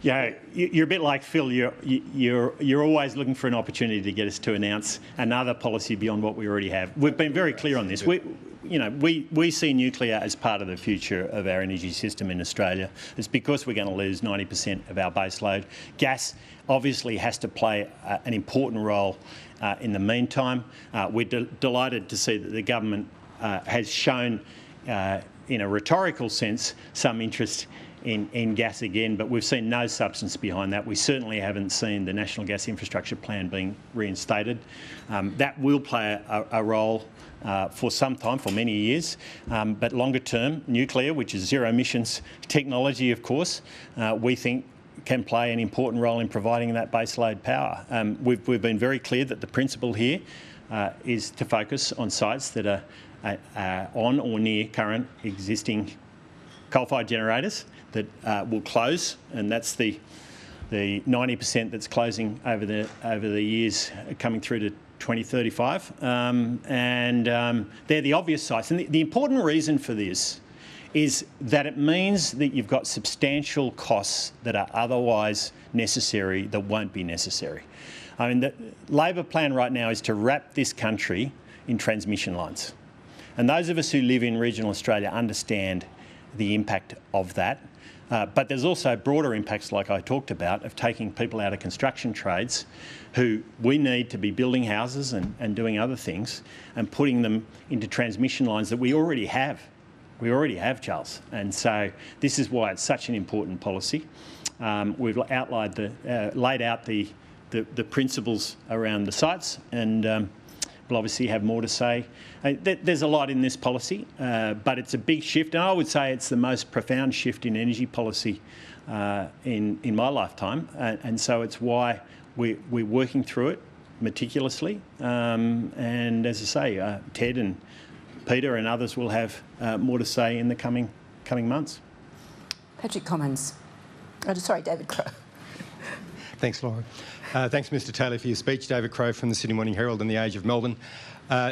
Yeah, you're a bit like Phil. You're always looking for an opportunity to get us to announce another policy beyond what we already have. We've been very clear on this. We see nuclear as part of the future of our energy system in Australia. It's because we're going to lose 90% of our base load. Gas obviously has to play an important role in the meantime. We're delighted to see that the government has shown, in a rhetorical sense, some interest in gas again, but we've seen no substance behind that. We certainly haven't seen the National Gas Infrastructure Plan being reinstated. That will play a role for some time, for many years, but longer term, nuclear, which is zero emissions technology, of course, we think can play an important role in providing that baseload power. We've been very clear that the principle here is to focus on sites that are on or near current existing coal-fired generators that will close, and that's the 90% that's closing over the years coming through to 2035, they're the obvious sites. And the important reason for this is that it means that you've got substantial costs that are otherwise necessary that won't be necessary. I mean, the Labor plan right now is to wrap this country in transmission lines. And those of us who live in regional Australia understand the impact of that. But there's also broader impacts, like I talked about, of taking people out of construction trades who we need to be building houses and doing other things and putting them into transmission lines that we already have. We already have, Charles. And so this is why it's such an important policy. We've outlined laid out the principles around the sites, and we'll obviously have more to say. There's a lot in this policy, but it's a big shift, and I would say it's the most profound shift in energy policy in my lifetime, and so it's why we're working through it meticulously. And as I say, Ted and Peter and others will have more to say in the coming months. Patrick Commons. Oh, sorry, David Crowe. Thanks, Laura. Thanks, Mr Taylor, for your speech. David Crowe from the Sydney Morning Herald and the Age of Melbourne.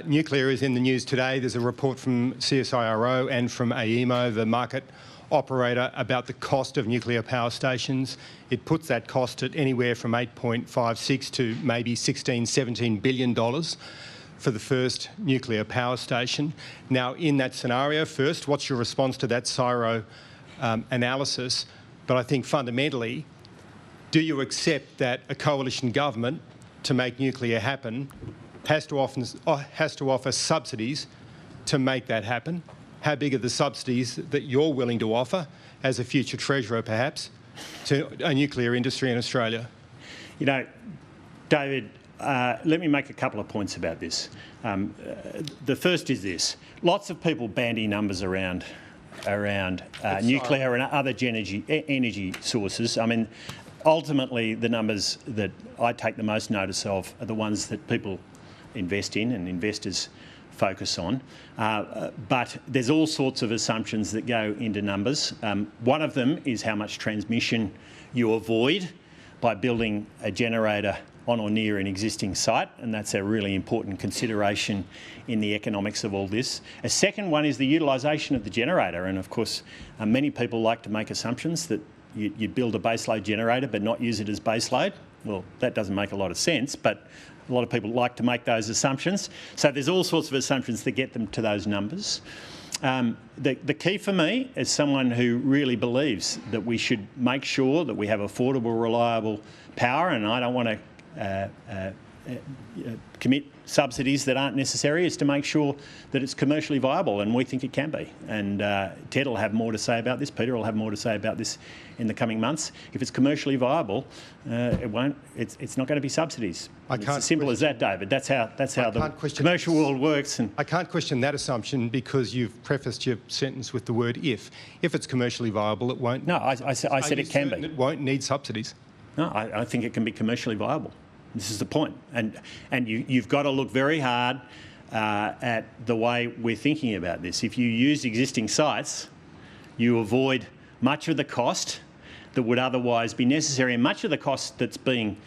Nuclear is in the news today. There's a report from CSIRO and from AEMO, the market operator, about the cost of nuclear power stations. It puts that cost at anywhere from $8.56 to maybe $16, $17 billion for the first nuclear power station. Now, in that scenario, first, what's your response to that CSIRO analysis? But I think fundamentally, do you accept that a coalition government, to make nuclear happen, has to offer subsidies to make that happen? How big are the subsidies that you're willing to offer as a future treasurer, perhaps, to a nuclear industry in Australia? You know, David, let me make a couple of points about this. The first is this. Lots of people bandy numbers around nuclear and other energy sources. I mean, ultimately, the numbers that I take the most notice of are the ones that people invest in and investors focus on. But there's all sorts of assumptions that go into numbers. One of them is how much transmission you avoid by building a generator on or near an existing site, and that's a really important consideration in the economics of all this. A second one is the utilisation of the generator, and of course many people like to make assumptions that you'd build a baseload generator but not use it as baseload. Well, that doesn't make a lot of sense, but a lot of people like to make those assumptions. So there's all sorts of assumptions that get them to those numbers. The key for me, as someone who really believes that we should make sure that we have affordable, reliable power, and I don't want to commit subsidies that aren't necessary is to make sure that it's commercially viable, and we think it can be. And Ted will have more to say about this. Peter will have more to say about this in the coming months. If it's commercially viable, it's not going to be subsidies. It's as simple as that, David. That's how the commercial world works. And I can't question that assumption because you've prefaced your sentence with the word if. If it's commercially viable, it won't. No, I said it can be. It won't need subsidies. No, I think it can be commercially viable. This is the point. And you've got to look very hard at the way we're thinking about this. If you use existing sites, you avoid much of the cost that would otherwise be necessary, and much of the cost that's being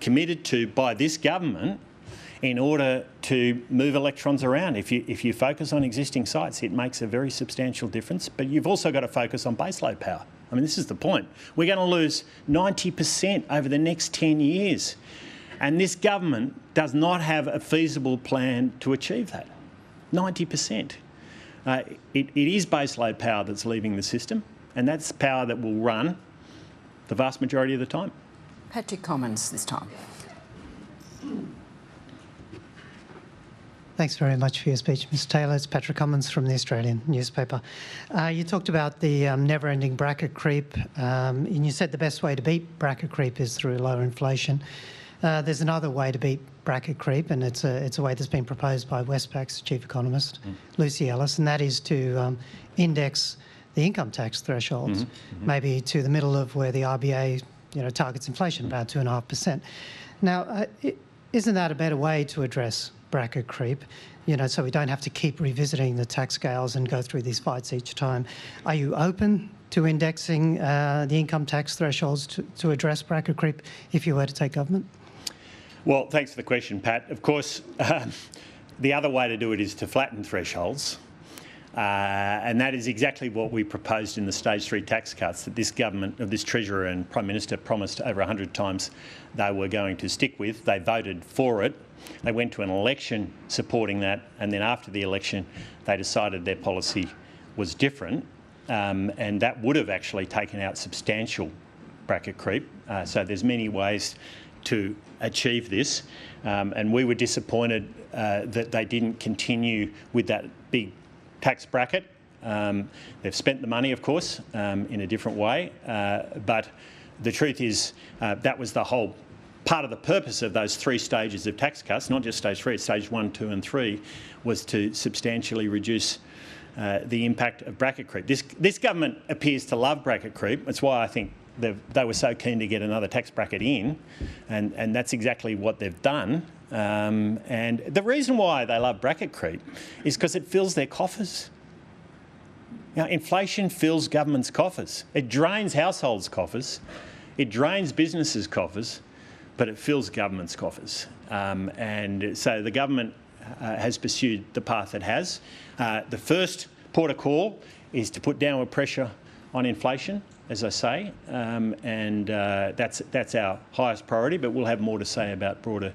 committed to by this government in order to move electrons around. If you focus on existing sites, it makes a very substantial difference. But you've also got to focus on baseload power. I mean, this is the point. We're going to lose 90% over the next 10 years. And this government does not have a feasible plan to achieve that. 90%. It is baseload power that's leaving the system, and that's power that will run the vast majority of the time. Patrick Commons this time. Thanks very much for your speech, Mr Taylor. It's Patrick Commons from the Australian newspaper. You talked about the never-ending bracket creep, and you said the best way to beat bracket creep is through lower inflation. There's another way to beat bracket creep, and it's a way that's been proposed by Westpac's chief economist, Lucy Ellis, and that is to index the income tax thresholds, maybe to the middle of where the RBA targets inflation, about 2.5%. Now, isn't that a better way to address bracket creep, so we don't have to keep revisiting the tax scales and go through these fights each time? Are you open to indexing the income tax thresholds to address bracket creep if you were to take government? Well, thanks for the question, Pat. Of course, the other way to do it is to flatten thresholds. And that is exactly what we proposed in the stage 3 tax cuts that this government, this Treasurer and Prime Minister promised over 100 times they were going to stick with. They voted for it. They went to an election supporting that, and then after the election they decided their policy was different, and that would have actually taken out substantial bracket creep. So there's many ways to achieve this, and we were disappointed that they didn't continue with that big tax bracket. They've spent the money, of course, in a different way, but the truth is that was the whole part of the purpose of those 3 stages of tax cuts, not just stage 3, stage 1, 2 and 3, was to substantially reduce the impact of bracket creep. This government appears to love bracket creep. That's why I think they were so keen to get another tax bracket in, and that's exactly what they've done. And the reason why they love bracket creep is because it fills their coffers. Inflation fills government's coffers. It drains households' coffers. It drains businesses' coffers, but it fills government's coffers. And so the government has pursued the path it has. The first port of call is to put downward pressure on inflation, as I say, and that's our highest priority, but we'll have more to say about broader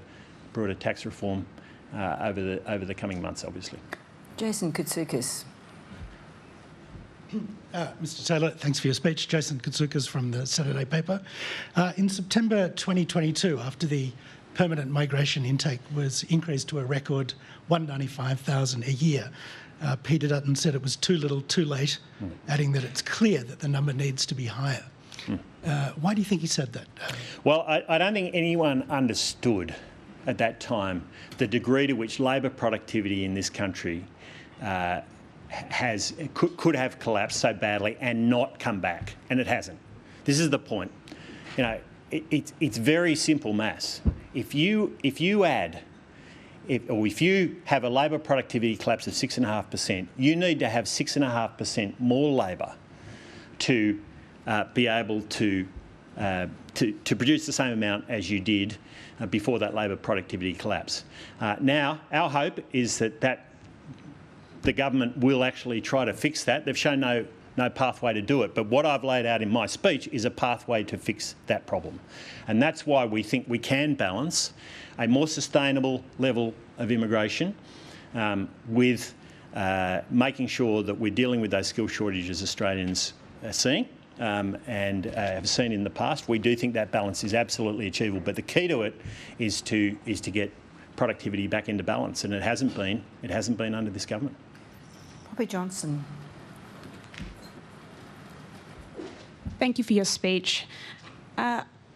tax reform over the coming months, obviously. Jason Koutsoukis. Mr Taylor, thanks for your speech. Jason Koutsoukis from the Saturday paper. In September 2022, after the permanent migration intake was increased to a record 195,000 a year, Peter Dutton said it was too little, too late, adding that it's clear that the number needs to be higher. Why do you think he said that? Well, I don't think anyone understood at that time the degree to which labour productivity in this country could have collapsed so badly and not come back, and it hasn't. This is the point. It's very simple maths. If you have a labour productivity collapse of 6.5%, you need to have 6.5% more labour to be able to produce the same amount as you did before that labour productivity collapse. Now, our hope is that the government will actually try to fix that. They've shown no pathway to do it, but what I've laid out in my speech is a pathway to fix that problem. And that's why we think we can balance a more sustainable level of immigration with making sure that we're dealing with those skill shortages Australians are seeing, and have seen in the past. We do think that balance is absolutely achievable, but the key to it is to get productivity back into balance, and it hasn't been under this government. Poppy Johnson. Thank you for your speech.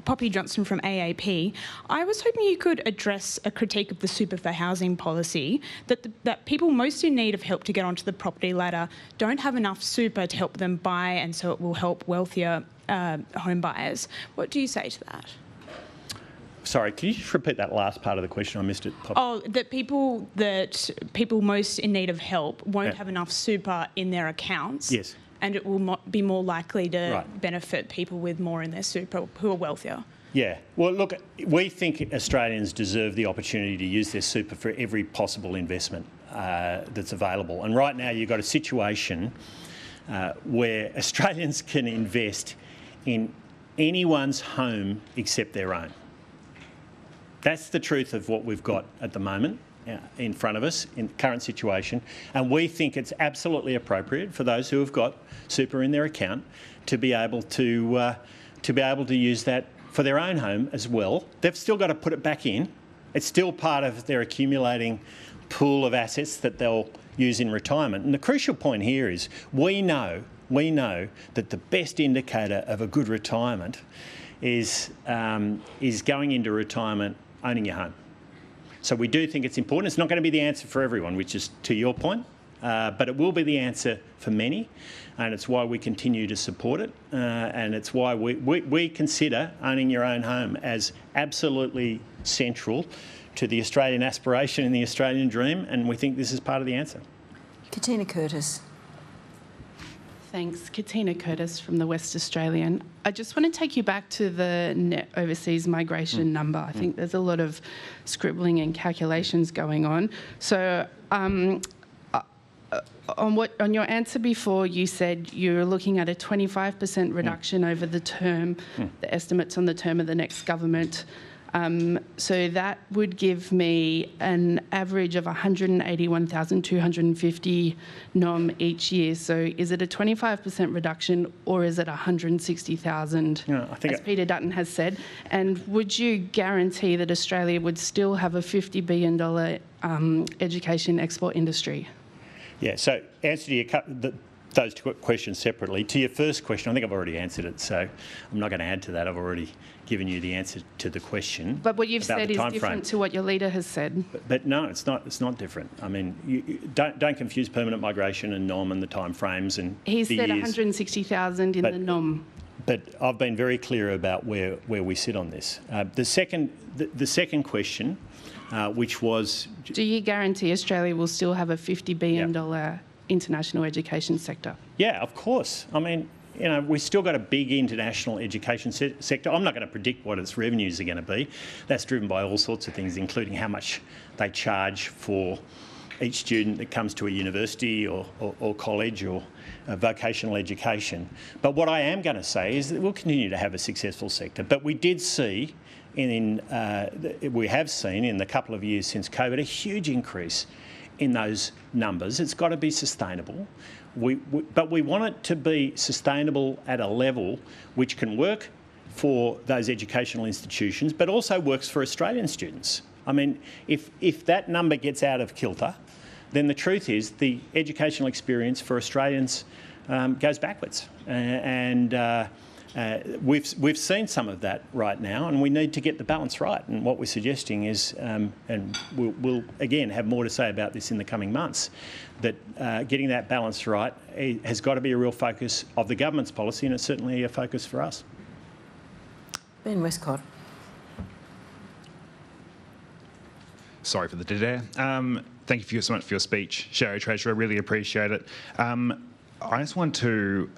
Poppy Johnson from AAP. I was hoping you could address a critique of the super for housing policy, that people most in need of help to get onto the property ladder don't have enough super to help them buy, and so it will help wealthier home buyers. What do you say to that? Sorry, can you just repeat that last part of the question? I missed it. Poppy. Oh, that people most in need of help won't have enough super in their accounts. Yes. And it will be more likely to benefit people with more in their super who are wealthier. Yeah. Well, look, we think Australians deserve the opportunity to use their super for every possible investment that's available. And right now you've got a situation where Australians can invest in anyone's home except their own. That's the truth of what we've got at the moment in front of us in the current situation, and we think it's absolutely appropriate for those who have got super in their account to be able to use that for their own home as well. They've still got to put it back in. It's still part of their accumulating pool of assets that they'll use in retirement. And the crucial point here is we know that the best indicator of a good retirement is going into retirement owning your home. So we do think it's important. It's not going to be the answer for everyone, which is to your point, but it will be the answer for many, and it's why we continue to support it, and it's why we consider owning your own home as absolutely central to the Australian aspiration and the Australian dream, and we think this is part of the answer. Katina Curtis. Thanks. Katina Curtis from the West Australian. I just want to take you back to the net overseas migration number. I think there's a lot of scribbling and calculations going on. So on your answer before, you said you're looking at a 25% reduction over the term, the estimates on the term of the next government. So that would give me an average of 181,250 NOM each year. So is it a 25% reduction, or is it 160,000, as Peter Dutton has said? And would you guarantee that Australia would still have a $50 billion education export industry? Yeah, so answer to those two questions separately. To your first question, I think I've already answered it, so I'm not going to add to that. I've already given you the answer to the question. But what you've said is different to what your leader has said. But no, it's not. It's not different. I mean, you don't confuse permanent migration and NOM and the time frames and he said 160,000 in the NOM. But I've been very clear about where we sit on this. The second question, which was, do you guarantee Australia will still have a $50 billion international education sector? Yeah, of course. I mean, we've still got a big international education sector. I'm not going to predict what its revenues are going to be. That's driven by all sorts of things, including how much they charge for each student that comes to a university or college or vocational education. But what I am going to say is that we'll continue to have a successful sector. But we did see, we have seen in the couple of years since COVID, a huge increase in those numbers. It's got to be sustainable. But we want it to be sustainable at a level which can work for those educational institutions, but also works for Australian students. I mean, if that number gets out of kilter, then the truth is the educational experience for Australians goes backwards. We've seen some of that right now, and we need to get the balance right. And what we're suggesting is, and we'll again have more to say about this in the coming months, that getting that balance right has got to be a real focus of the government's policy, and it's certainly a focus for us. Ben Westcott. Sorry for the dead air. Thank you so much for your speech, Shadow Treasurer. Really appreciate it. I just want to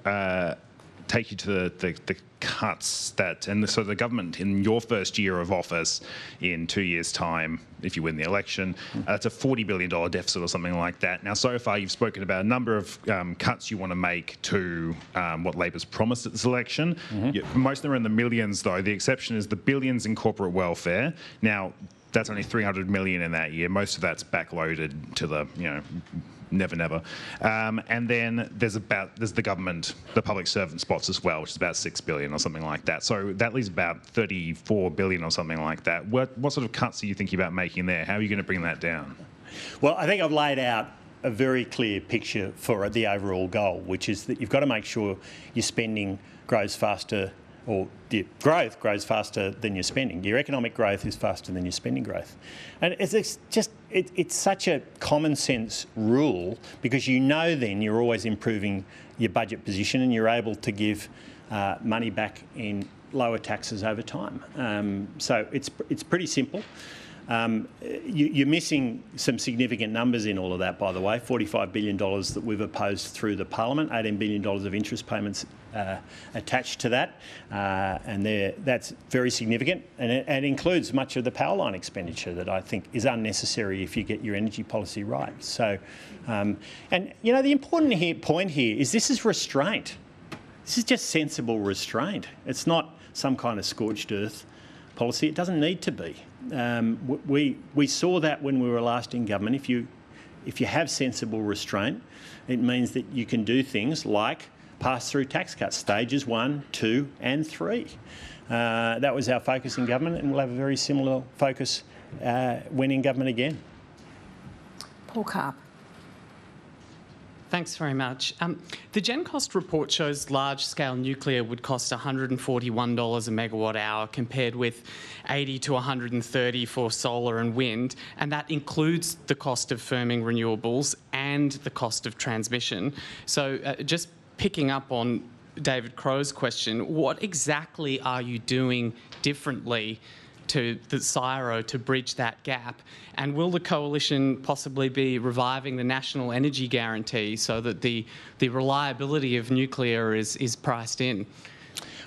take you to the cuts so the government in your first year of office in 2 years' time, if you win the election, it's a $40 billion deficit or something like that. Now, so far you've spoken about a number of cuts you want to make to what Labor's promised at this election. Most of them are in the millions, though. The exception is the billions in corporate welfare. Now, that's only 300 million in that year. Most of that's backloaded to the, never. And then there's the government, the public servant spots as well, which is about 6 billion or something like that. So that leaves about 34 billion or something like that. What sort of cuts are you thinking about making there? How are you going to bring that down? Well, I think I've laid out a very clear picture for the overall goal, which is that you've got to make sure your spending grows faster, or the growth grows faster than your spending. Your economic growth is faster than your spending growth. And it's such a common sense rule, because then you're always improving your budget position and you're able to give money back in lower taxes over time. So it's pretty simple. You're missing some significant numbers in all of that, by the way. $45 billion that we've opposed through the Parliament, $18 billion of interest payments attached to that, and that's very significant, and it includes much of the power line expenditure that I think is unnecessary if you get your energy policy right. So, the important point here is this is restraint. This is just sensible restraint. It's not some kind of scorched earth policy. It doesn't need to be. We saw that when we were last in government. If you have sensible restraint, it means that you can do things like pass through tax cuts, stages 1, 2 and 3. That was our focus in government, and we'll have a very similar focus when in government again. Paul Carp. Thanks very much. The GenCost report shows large-scale nuclear would cost $141 a megawatt hour, compared with $80 to $130 for solar and wind, and that includes the cost of firming renewables and the cost of transmission. So just picking up on David Crow's question, what exactly are you doing differently to the CSIRO to bridge that gap? And will the coalition possibly be reviving the national energy guarantee so that the reliability of nuclear is priced in?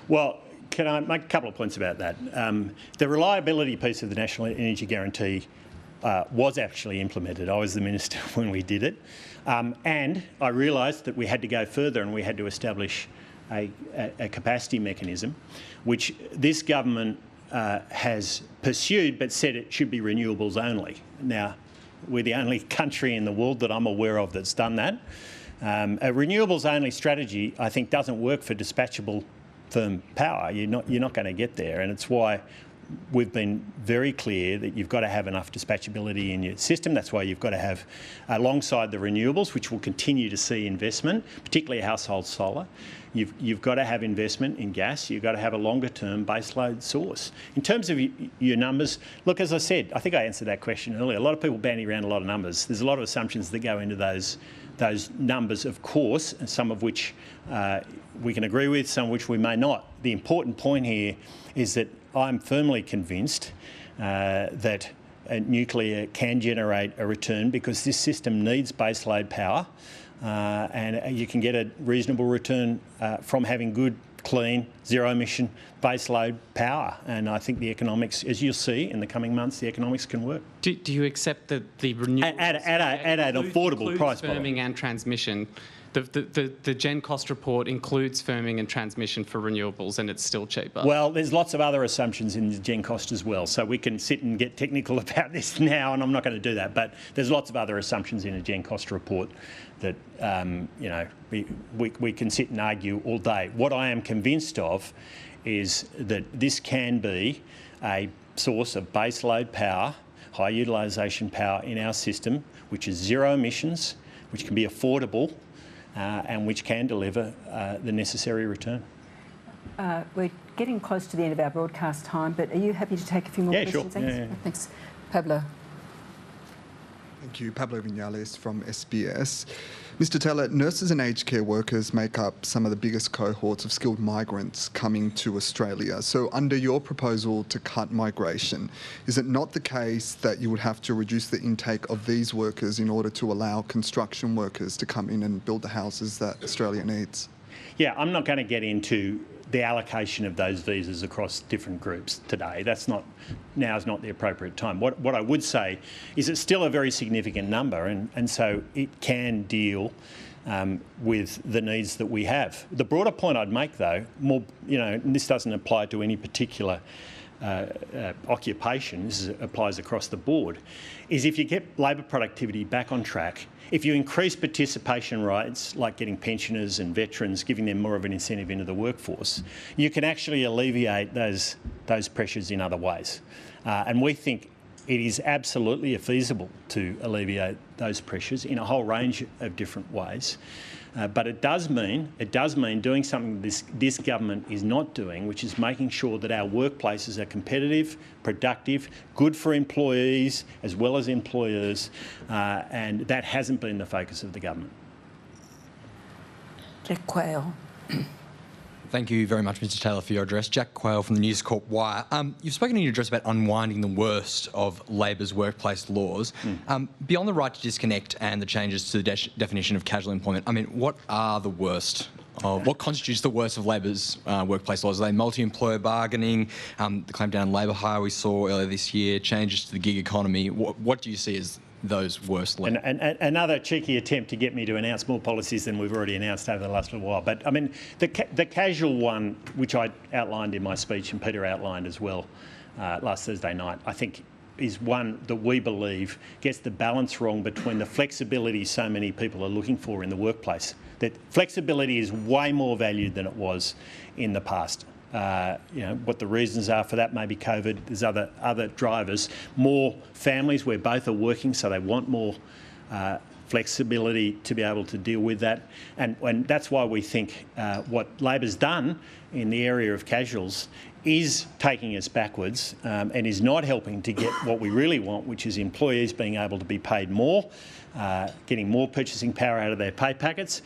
Well, can I make a couple of points about that? The reliability piece of the national energy guarantee was actually implemented. I was the minister when we did it, and I realised that we had to go further and we had to establish a capacity mechanism, which this government has pursued, but said it should be renewables only. Now, we're the only country in the world that I'm aware of that's done that. A renewables only strategy, I think, doesn't work for dispatchable firm power. You're not going to get there, and it's why we've been very clear that you've got to have enough dispatchability in your system. That's why you've got to have, alongside the renewables, which will continue to see investment, particularly household solar, you've got to have investment in gas. You've got to have a longer-term baseload source. In terms of your numbers, look, as I said, I think I answered that question earlier. A lot of people bandy around a lot of numbers. There's a lot of assumptions that go into those numbers, of course, and some of which we can agree with, some of which we may not. The important point here is that I'm firmly convinced that nuclear can generate a return, because this system needs baseload power, and you can get a reasonable return from having good, clean, zero-emission baseload power. And I think the economics, as you'll see in the coming months, the economics can work. Do you accept that the renewables at an affordable price point? Firming and transmission. The GenCost report includes firming and transmission for renewables, and it's still cheaper. Well, there's lots of other assumptions in the GenCost as well, so we can sit and get technical about this now, and I'm not going to do that. But there's lots of other assumptions in a GenCost report that we can sit and argue all day. What I am convinced of is that this can be a source of baseload power, high utilisation power in our system, which is zero emissions, which can be affordable, and which can deliver the necessary return. We're getting close to the end of our broadcast time, but are you happy to take a few more questions? Sure. Yeah. Thanks. Pablo. Thank you. Pablo Vinales from SBS. Mr. Taylor, nurses and aged care workers make up some of the biggest cohorts of skilled migrants coming to Australia. So under your proposal to cut migration, is it not the case that you would have to reduce the intake of these workers in order to allow construction workers to come in and build the houses that Australia needs? Yeah, I'm not going to get into the allocation of those visas across different groups today. Now is not the appropriate time. What I would say is it's still a very significant number, and so it can deal with the needs that we have. The broader point I'd make, though, and this doesn't apply to any particular occupation, this applies across the board, is if you get labour productivity back on track, if you increase participation rates, like getting pensioners and veterans, giving them more of an incentive into the workforce, you can actually alleviate those pressures in other ways. And we think it is absolutely feasible to alleviate those pressures in a whole range of different ways. But it does mean doing something this government is not doing, which is making sure that our workplaces are competitive, productive, good for employees as well as employers, and that hasn't been the focus of the government. Jack Quayle. Thank you very much, Mr Taylor, for your address. Jack Quayle from the News Corp Wire. You've spoken in your address about unwinding the worst of Labor's workplace laws. Beyond the right to disconnect and the changes to the definition of casual employment, I mean, what are the worst? What constitutes the worst of Labor's workplace laws? Are they multi-employer bargaining, the clampdown on labour hire we saw earlier this year, changes to the gig economy? What do you see as those worst laws? And another cheeky attempt to get me to announce more policies than we've already announced over the last little while. But I mean, the casual one, which I outlined in my speech and Peter outlined as well last Thursday night, I think is one that we believe gets the balance wrong between the flexibility so many people are looking for in the workplace. That flexibility is way more valued than it was in the past. What the reasons are for that, maybe COVID, there's other drivers. More families where both are working, so they want more flexibility to be able to deal with that. And that's why we think what Labor's done in the area of casuals is taking us backwards and is not helping to get what we really want, which is employees being able to be paid more, getting more purchasing power out of their pay packets,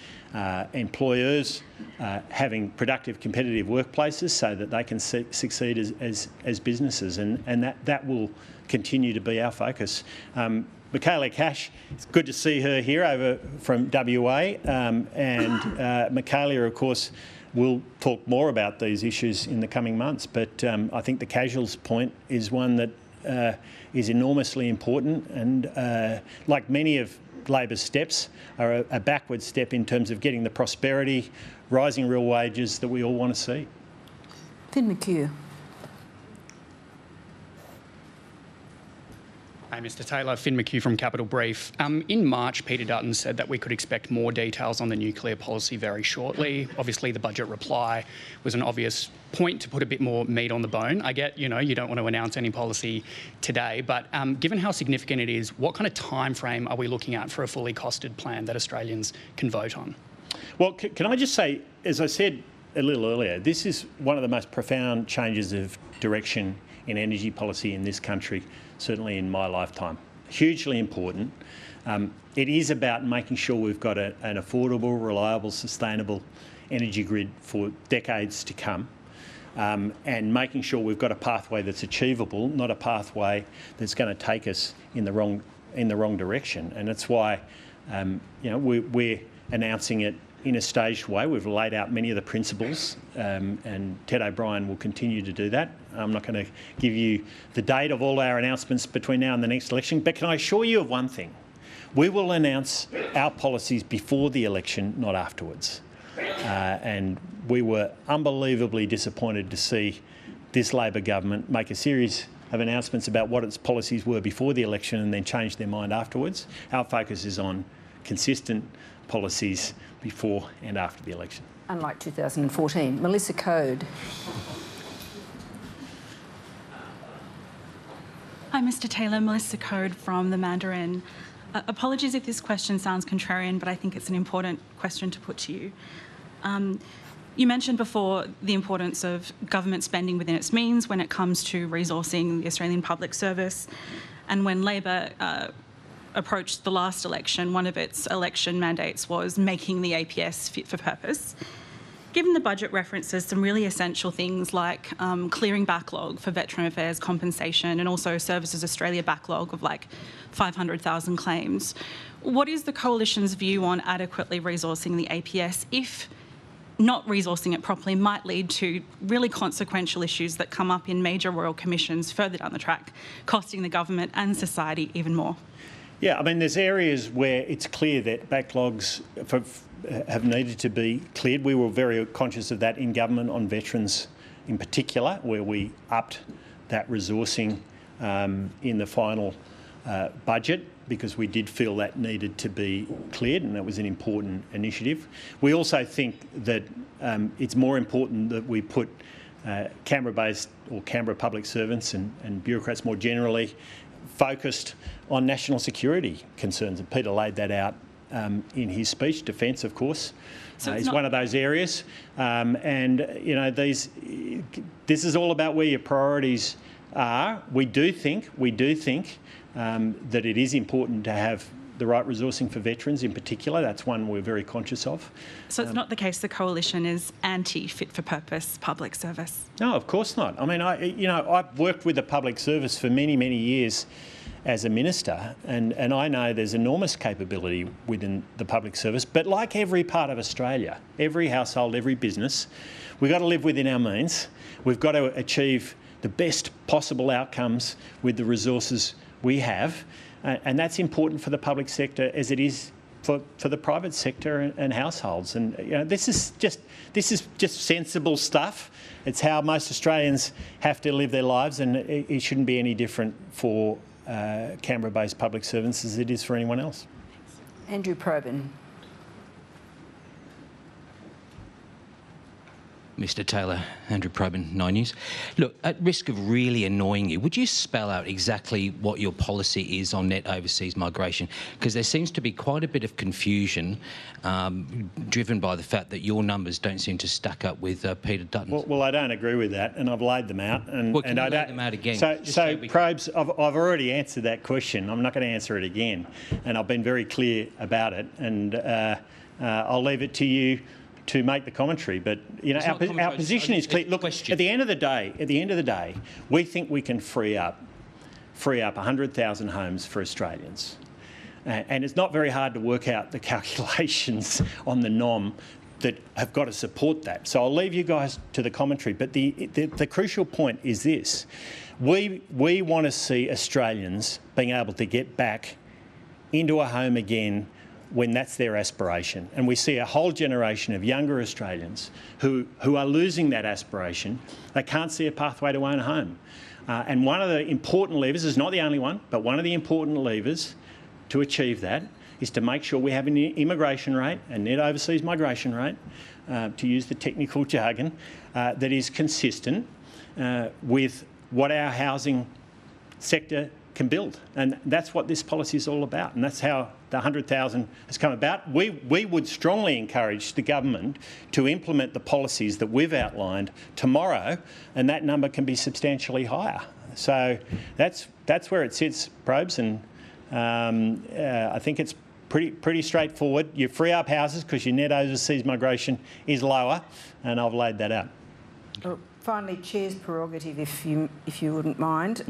employers having productive, competitive workplaces so that they can succeed as businesses, and that will continue to be our focus. Michaela Cash, it's good to see her here over from WA, and Michaela, of course, will talk more about these issues in the coming months, but I think the casuals point is one that is enormously important, and like many of Labor's steps, are a backward step in terms of getting the prosperity, rising real wages that we all want to see. Finn McHugh. Hi, Mr Taylor. Finn McHugh from Capital Brief. In March, Peter Dutton said that we could expect more details on the nuclear policy very shortly. Obviously, the budget reply was an obvious point to put a bit more meat on the bone. I get, you don't want to announce any policy today, but given how significant it is, what kind of time frame are we looking at for a fully costed plan that Australians can vote on? Well, can I just say, as I said a little earlier, this is one of the most profound changes of direction in energy policy in this country, certainly in my lifetime. Hugely important. It is about making sure we've got an affordable, reliable, sustainable energy grid for decades to come, and making sure we've got a pathway that's achievable, not a pathway that's going to take us in the wrong direction. And that's why we're announcing it in a staged way. We've laid out many of the principles, and Ted O'Brien will continue to do that. I'm not going to give you the date of all our announcements between now and the next election, but can I assure you of one thing? We will announce our policies before the election, not afterwards. And we were unbelievably disappointed to see this Labor government make a series of announcements about what its policies were before the election and then change their mind afterwards. Our focus is on consistent policies before and after the election. Unlike 2014. Melissa Code. Hi, Mr Taylor. Melissa Code from the Mandarin. Apologies if this question sounds contrarian, but I think it's an important question to put to you. You mentioned before the importance of government spending within its means when it comes to resourcing the Australian public service. And when Labor approached the last election, one of its election mandates was making the APS fit for purpose. Given the budget references some really essential things like clearing backlog for Veteran Affairs compensation and also Services Australia backlog of like 500,000 claims, what is the Coalition's view on adequately resourcing the APS if not resourcing it properly might lead to really consequential issues that come up in major royal commissions further down the track, costing the government and society even more? Yeah, I mean, there's areas where it's clear that backlogs have needed to be cleared. We were very conscious of that in government on veterans in particular, where we upped that resourcing in the final budget, because we did feel that needed to be cleared, and that was an important initiative. We also think that it's more important that we put Canberra-based or Canberra public servants and bureaucrats more generally focused on national security concerns, and Peter laid that out in his speech. Defence, of course, is one of those areas, and you know, this is all about where your priorities are. We do think that it is important to have the right resourcing for veterans in particular. That's one we're very conscious of. So it's not the case the Coalition is anti-fit-for-purpose public service? No, of course not. I mean, I've worked with the public service for many, many years as a minister, and I know there's enormous capability within the public service. But like every part of Australia, every household, every business, we've got to live within our means. We've got to achieve the best possible outcomes with the resources we have. And that's important for the public sector as it is for the private sector and households. And you know, this is just sensible stuff. It's how most Australians have to live their lives, and it shouldn't be any different for Canberra-based public servants as it is for anyone else. Andrew Probyn. Mr Taylor, Andrew Probyn, 9 News. Look, at risk of really annoying you, would you spell out exactly what your policy is on net overseas migration? Because there seems to be quite a bit of confusion driven by the fact that your numbers don't seem to stack up with Peter Dutton's. Well, I don't agree with that, and I've laid them out. And, well, can and you lay them out again? So Probes, I've already answered that question. I'm not going to answer it again, and I've been very clear about it, and I'll leave it to you to make the commentary. But you know, our position is clear. Look, at the end of the day, we think we can free up 100,000 homes for Australians, and it's not very hard to work out the calculations on the NOM that have got to support that. So I'll leave you guys to the commentary. But the crucial point is this: we want to see Australians being able to get back into a home again when that's their aspiration. And we see a whole generation of younger Australians who are losing that aspiration. They can't see a pathway to own a home. And one of the important levers, is not the only one, but one of the important levers to achieve that is to make sure we have an immigration rate, a net overseas migration rate, to use the technical jargon, that is consistent with what our housing sector can build. And that's what this policy is all about, and that's how the 100,000 has come about. We would strongly encourage the government to implement the policies that we've outlined tomorrow, and that number can be substantially higher. So that's where it sits, Probes, and I think it's pretty straightforward. You free up houses because your net overseas migration is lower, and I've laid that out. Finally, Chair's prerogative, if you wouldn't mind.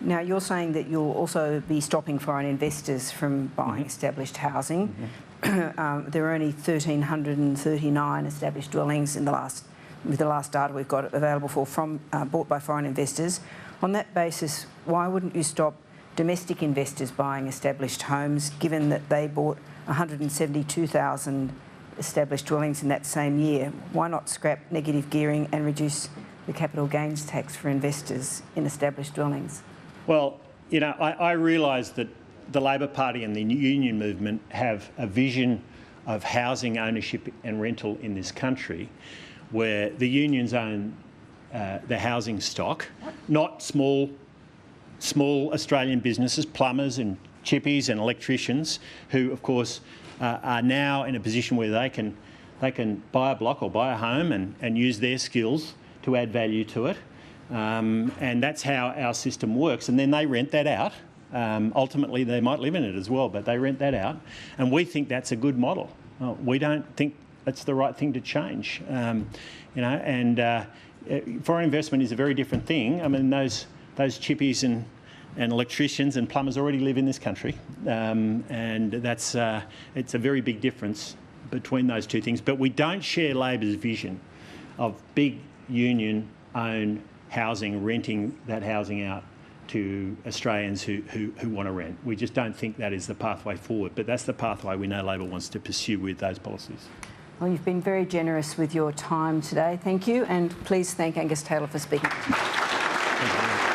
Now, you're saying that you'll also be stopping foreign investors from buying established housing. There are only 1,339 established dwellings with the last data we've got available bought by foreign investors. On that basis, why wouldn't you stop domestic investors buying established homes, given that they bought 172,000 established dwellings in that same year? Why not scrap negative gearing and reduce the capital gains tax for investors in established dwellings? Well, you know, I realise that the Labor Party and the union movement have a vision of housing ownership and rental in this country where the unions own the housing stock, not small Australian businesses, plumbers and chippies and electricians, who, of course, are now in a position where they can buy a block or buy a home and use their skills to add value to it. And that's how our system works. And then they rent that out. Ultimately, they might live in it as well, but they rent that out. And we think that's a good model. We don't think that's the right thing to change. You know, and foreign investment is a very different thing. I mean, those chippies and electricians and plumbers already live in this country, and that's it's a very big difference between those two things. But we don't share Labor's vision of big union-owned housing, renting that housing out to Australians who want to rent. We just don't think that is the pathway forward, but that's the pathway we know Labor wants to pursue with those policies. Well, you've been very generous with your time today. Thank you, and please thank Angus Taylor for speaking. Thank you.